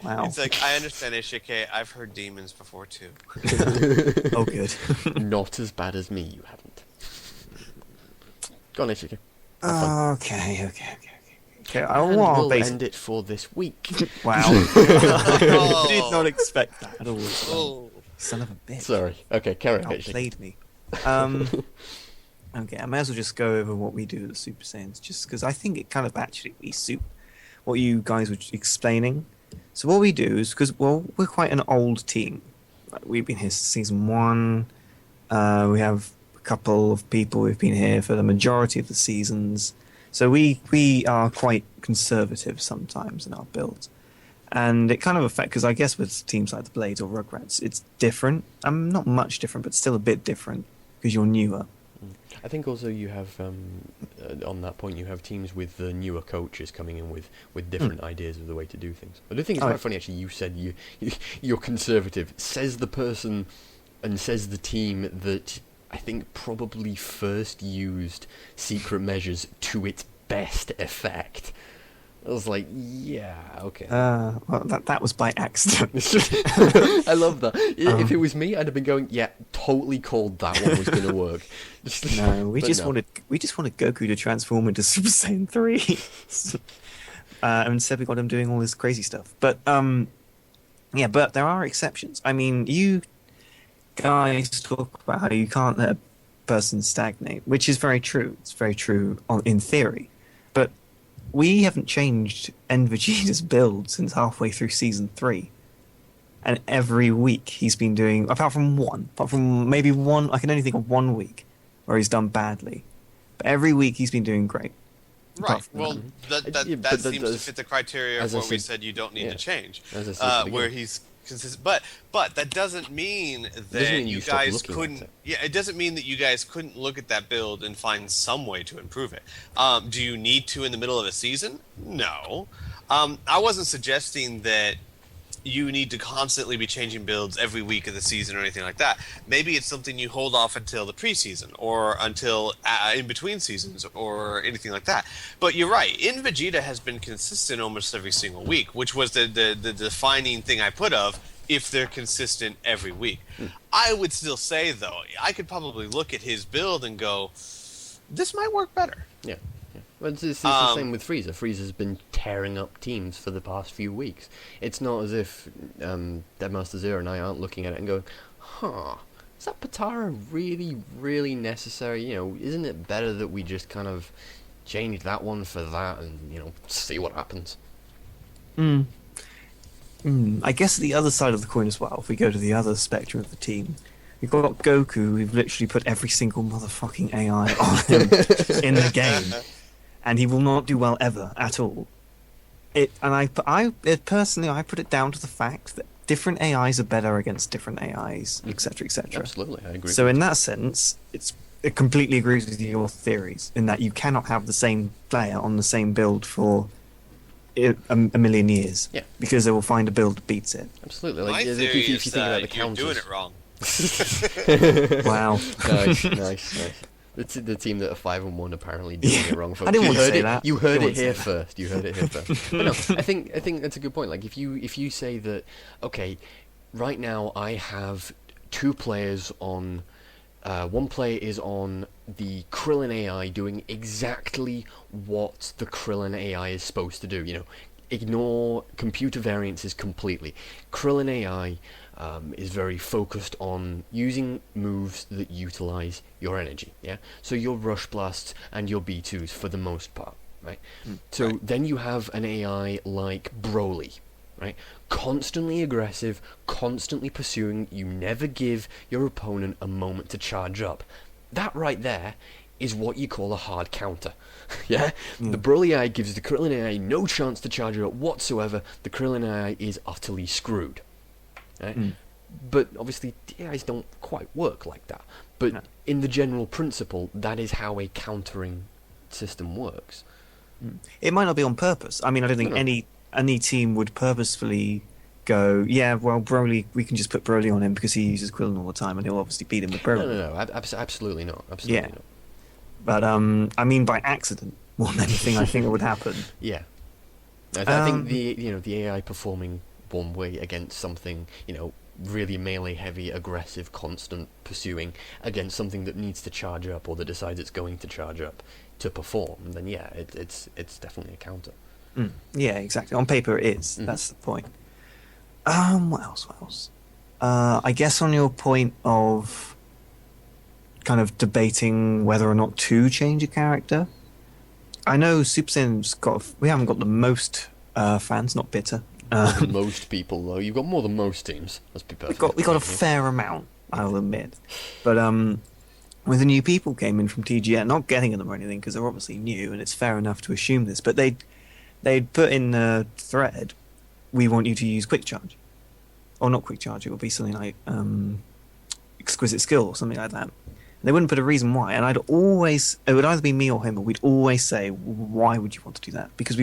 Wow. It's like, I understand, HJK. I've heard demons before, too. Oh, good. Not as bad as me, you haven't. Go on, HJK. Okay. We'll end it for this week. Wow. I did not expect that at all. Oh. Son of a bitch. Sorry. Okay, carry on. Outplayed me. Okay, I may as well just go over what we do at the Super Saiyans, just because I think it kind of actually suit what you guys were explaining. So what we do is, because, well, we're quite an old team. Like, we've been here since season 1. We have a couple of people who've been here for the majority of the seasons. So we are quite conservative sometimes in our builds. And it kind of affects, because I guess with teams like the Blades or Rugrats, it's different. Not much different, but still a bit different, because you're newer. I think also you have, on that point, you have teams with the newer coaches coming in with different ideas of the way to do things. I do think it's quite funny, actually, you said you're conservative. Says the person and says the team that I think probably first used secret measures to its best effect. I was like, yeah, okay. Well, that was by accident. I love that. If it was me, I'd have been going, yeah, totally called that one was going to work. No, we just wanted Goku to transform into Super Saiyan 3. And instead we got him doing all this crazy stuff. But yeah, but there are exceptions. I mean, you guys talk about how you can't let a person stagnate, which is very true. It's very true in theory. But we haven't changed Vegeta's build since halfway through season 3. And every week he's been doing, apart from maybe one, I can only think of 1 week where he's done badly. But every week he's been doing great. Right. Well, that seems to fit the criteria of what we said you don't need to change. Where he's consistent. But that doesn't mean that you guys couldn't. Yeah, it doesn't mean that you guys couldn't look at that build and find some way to improve it. Do you need to in the middle of a season? No. I wasn't suggesting that you need to constantly be changing builds every week of the season or anything like that. Maybe it's something you hold off until the preseason or until in between seasons or anything like that. But you're right. Vegeta has been consistent almost every single week, which was the defining thing I put of if they're consistent every week. I would still say, though, I could probably look at his build and go, this might work better. Yeah. Well, it's the same with Frieza. Frieza's been tearing up teams for the past few weeks. It's not as if Deadmaster Zero and I aren't looking at it and going, is that Potara really, really necessary? You know, isn't it better that we just kind of change that one for that and, you know, see what happens? I guess the other side of the coin as well, if we go to the other spectrum of the team, we've got Goku, we've literally put every single motherfucking AI on him in the game. And he will not do well ever at all. I personally put it down to the fact that different AIs are better against different AIs, etc., etc. Absolutely, I agree. So in that sense, it completely agrees with your theories in that you cannot have the same player on the same build for a million years. Yeah. Because they will find a build that beats it. Absolutely. Like, my theory is that you're doing it wrong. Wow. Nice. The team that are 5-1 apparently doing it wrong. Folks. I didn't want to say that. You heard it here first. But no, I think that's a good point. Like if you say that, okay, right now I have 2 players on. One player is on the Krillin AI doing exactly what the Krillin AI is supposed to do. You know, ignore computer variances completely. Krillin AI is very focused on using moves that utilize your energy, yeah? So your Rush Blasts and your B2s for the most part, right? So then you have an AI like Broly, right? Constantly aggressive, constantly pursuing, you never give your opponent a moment to charge up. That right there is what you call a hard counter, yeah? The Broly AI gives the Krillin AI no chance to charge up whatsoever. The Krillin AI is utterly screwed. Right? But obviously AIs don't quite work like that. But in the general principle, that is how a countering system works. It might not be on purpose. I mean, I don't think any team would purposefully go, yeah, well, Broly, we can just put Broly on him because he uses Krillin all the time and he'll obviously beat him with Broly. No, absolutely not. Absolutely not. But, I mean, by accident more than anything, I think it would happen. Yeah. I think the AI performing one way against something, really melee heavy, aggressive, constant pursuing against something that needs to charge up or that decides it's going to charge up to perform, then yeah, it's definitely a counter. Yeah, exactly. On paper it is. That's the point. What else? I guess on your point of kind of debating whether or not to change a character. I know Super Saiyan's we haven't got the most fans, not bitter. Most people, though. You've got more than most teams. Let's be perfect. We got a fair amount, I'll admit. But when the new people came in from TGN, not getting them or anything, because they're obviously new, and it's fair enough to assume this, but they'd put in the thread, we want you to use Quick Charge. Or not Quick Charge, it would be something like Exquisite Skill or something like that. They wouldn't put a reason why, and it would either be me or him, but we'd always say, why would you want to do that? Because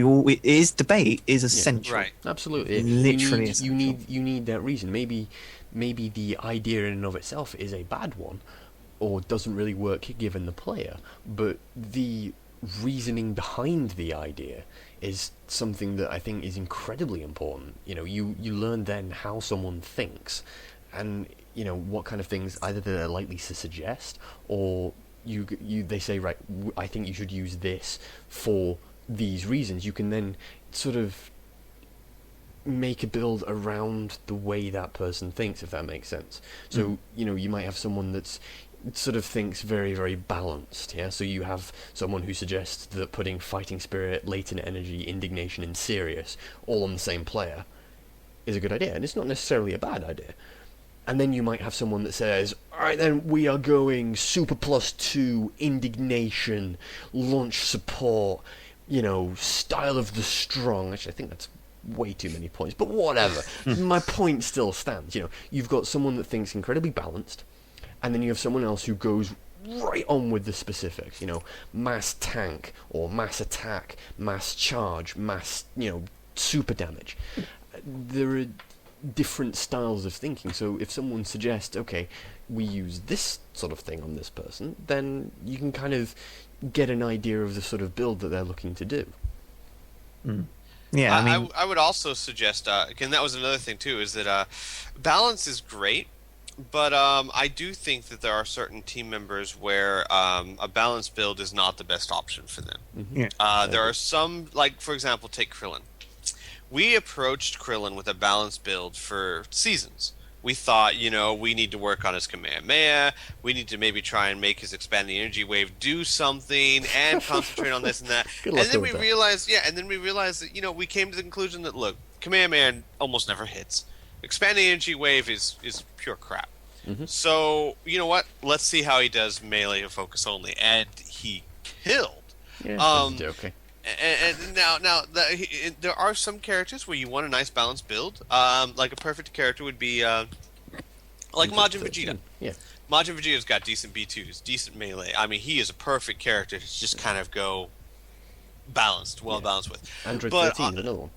debate is essential. Right. Absolutely. Literally you need that reason. Maybe the idea in and of itself is a bad one, or doesn't really work given the player, but the reasoning behind the idea is something that I think is incredibly important. You learn then how someone thinks, and what kind of things either they're likely to suggest, or they say, right, I think you should use this for these reasons. You can then sort of make a build around the way that person thinks, if that makes sense. So you might have someone that's sort of thinks very, very balanced, yeah? So you have someone who suggests that putting Fighting Spirit, Latent Energy, Indignation, and Serious all on the same player is a good idea, and it's not necessarily a bad idea. And then you might have someone that says, alright then, we are going Super +2, Indignation, Launch Support, Style of the Strong. Actually, I think that's way too many points, but whatever. My point still stands. You've got someone that thinks incredibly balanced, and then you have someone else who goes right on with the specifics, mass tank, or mass attack, mass charge, mass, super damage. There are different styles of thinking, so if someone suggests, okay, we use this sort of thing on this person, then you can kind of get an idea of the sort of build that they're looking to do. Yeah, I mean, I would also suggest, again, that was another thing too, is that balance is great, but I do think that there are certain team members where a balanced build is not the best option for them. There are some, like, for example, take Krillin. We approached Krillin with a balanced build for seasons. We thought, we need to work on his Kamehameha, we need to maybe try and make his expanding energy wave do something, and concentrate on this and that. And then we realized that, we came to the conclusion that, look, Kamehameha almost never hits. Expanding energy wave is pure crap. So, you know what? Let's see how he does melee and focus only. And he killed. Yeah, okay. And now there are some characters where you want a nice balanced build. Like a perfect character would be like Majin Vegeta. Yeah. Majin Vegeta's got decent B2s, decent melee. I mean, he is a perfect character to just kind of go balanced with. Android 13 is another one.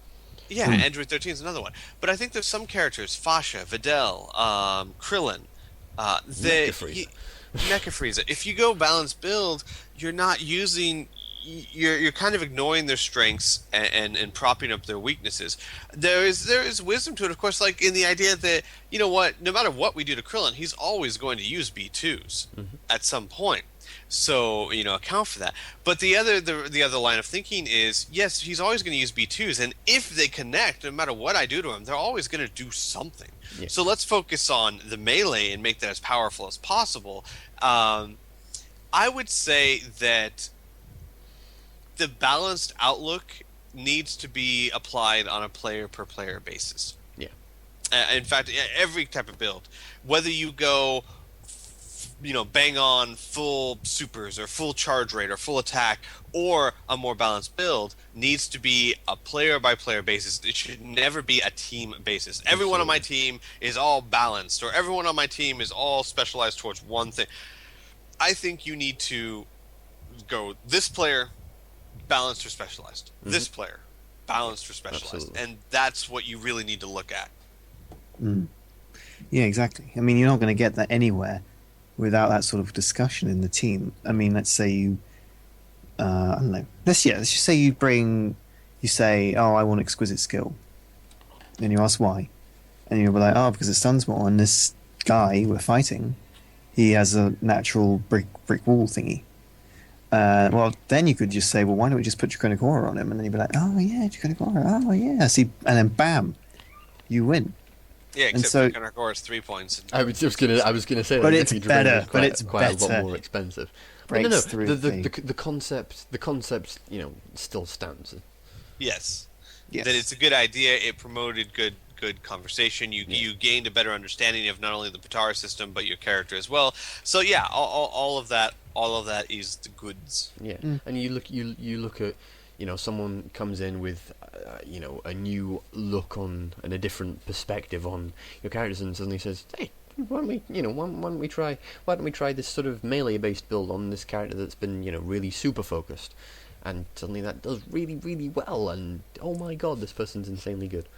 Yeah, Android 13 is another one. But I think there's some characters, Fasha, Videl, Krillin, Mecha Frieza. If you go balanced build, you're not using... You're kind of ignoring their strengths and propping up their weaknesses. There is wisdom to it, of course, like in the idea that, no matter what we do to Krillin, he's always going to use B2s at some point. So, account for that. But the other line of thinking is, yes, he's always going to use B2s, and if they connect, no matter what I do to him, they're always going to do something. Yeah. So let's focus on the melee and make that as powerful as possible. I would say that the balanced outlook needs to be applied on a player-per-player basis. Yeah. In fact, every type of build, whether you go, bang on full supers or full charge rate or full attack, or a more balanced build, needs to be a player-by-player basis. It should never be a team basis. Everyone on my team is all balanced, or everyone on my team is all specialized towards one thing. I think you need to go, this player... balanced or specialized. This player, balanced or specialized. Absolutely. And that's what you really need to look at. Yeah, exactly. I mean, you're not going to get that anywhere without that sort of discussion in the team. I mean, let's say you, I don't know. Let's just say you say, oh, I want exquisite skill. Then you ask why. And you'll be like, oh, because it stuns more. And this guy we're fighting, he has a natural brick wall thingy. Well, then you could just say, well, why don't we just put Draconic Aura on him? And then you'd be like, oh, yeah, Draconic Aura, oh, yeah. See, and then bam, you win. Yeah, except so, Kanagawa is 3 points. I was gonna say that. But it's better. Quite, it's quite a better. lot more expensive. Breaks But no. through The concept, still stands. Yes. Yes. That it's a good idea. It promoted good conversation. You gained a better understanding of not only the Potara system but your character as well. So yeah, all of that is the goods. Yeah, and you look at someone comes in with a new look on and a different perspective on your characters and suddenly says, hey, why don't we try this sort of melee based build on this character that's been really super focused, and suddenly that does really really well, and oh my god, this person's insanely good.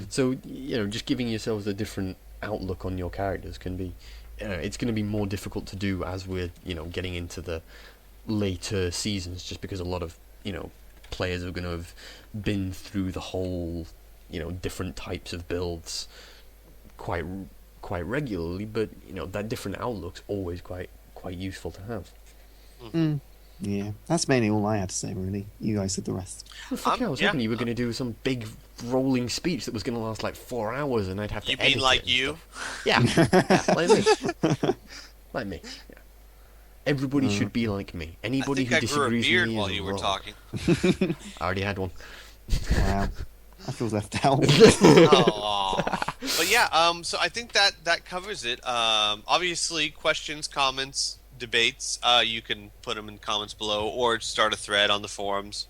So just giving yourselves a different outlook on your characters can be it's going to be more difficult to do as we're getting into the later seasons, just because a lot of players are going to have been through the whole different types of builds quite regularly, but that different outlook's always quite useful to have. Yeah, that's mainly all I had to say, really. You guys said the rest. I was hoping you were going to do some big rolling speech that was going to last like 4 hours, and I'd have to edit it. You mean like you? Yeah, like me. Like me. Yeah. Everybody should be like me. Anybody who disagrees with me while is you were wrong. talking. I already had one. Wow, I feel left out. But yeah, so I think that covers it. Obviously, questions, comments, debates, you can put them in comments below or start a thread on the forums.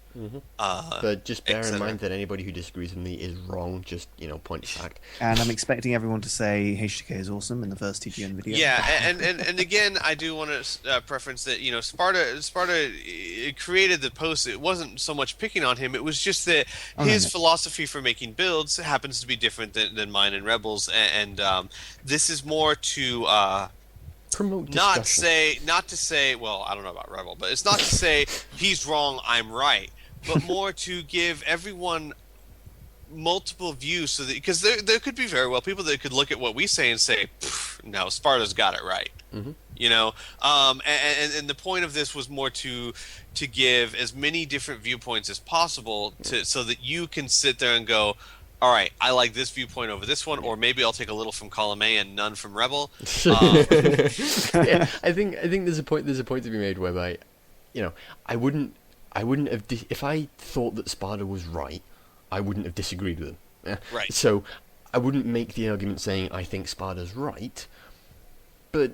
But just bear in mind that anybody who disagrees with me is wrong. Just point of fact. And I'm expecting everyone to say HTK is awesome in the first TGN video. Yeah, and again, I do want to preference that Sparta created the post. It wasn't so much picking on him. It was just that his philosophy for making builds happens to be different than mine and Rebels, and this is more to. Promote not discussion. to say well, I don't know about Rebel, but it's not to say he's wrong, I'm right, but more to give everyone multiple views, so that because there could be very well people that could look at what we say and say, no, Sparta's got it right. And the point of this was more to give as many different viewpoints as possible so that you can sit there and go, all right, I like this viewpoint over this one, or maybe I'll take a little from column A and none from Rebel. Yeah, I think there's a point to be made whereby, I wouldn't have if I thought that Sparta was right, I wouldn't have disagreed with him. Yeah? Right. So I wouldn't make the argument saying I think Sparta's right, but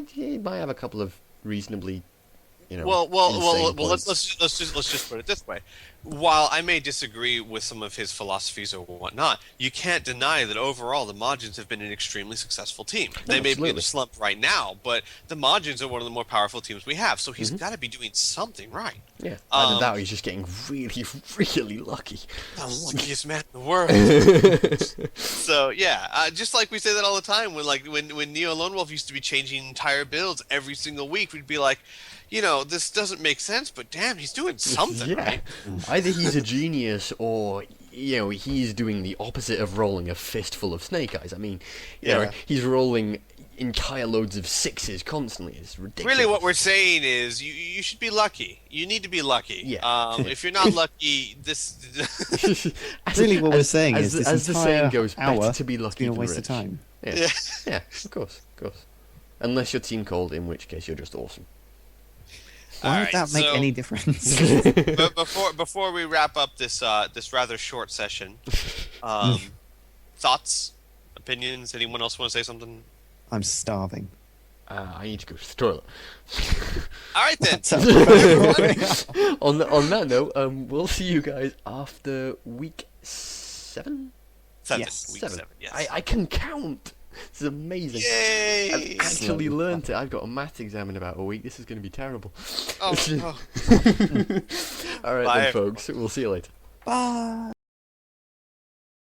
he might have a couple of reasonably. Well. Let's just put it this way. While I may disagree with some of his philosophies or whatnot, you can't deny that overall the Majins have been an extremely successul team. They may be in a slump right now, but the Majins are one of the more powerful teams we have. So he's got to be doing something right. Yeah. Either that, or he's just getting really, really lucky. The luckiest man in the world. So yeah, just like we say that all the time. When Neo Lone Wolf used to be changing entire builds every single week, we'd be like, this doesn't make sense, but damn, he's doing something right. Either he's a genius or, he's doing the opposite of rolling a fistful of snake eyes. I mean, he's rolling entire loads of sixes constantly. It's ridiculous. Really what we're saying is you should be lucky. You need to be lucky. Yeah. If you're not lucky, this... Really what we're saying is as this the entire saying goes, hour better to be lucky been a than waste rich. of time. Yeah, of course. Unless you're team cold, in which case you're just awesome. Why would that make any difference? But before we wrap up this rather short session, thoughts, opinions? Anyone else want to say something? I'm starving. I need to go to the toilet. All right then. On that note, we'll see you guys after week 7. Yes. Week 7. Yes. I can count. This is amazing. Yay! I've actually learnt it. I've got a maths exam in about a week. This is going to be terrible. Oh. All right Bye, then, folks. We'll see you later. Bye.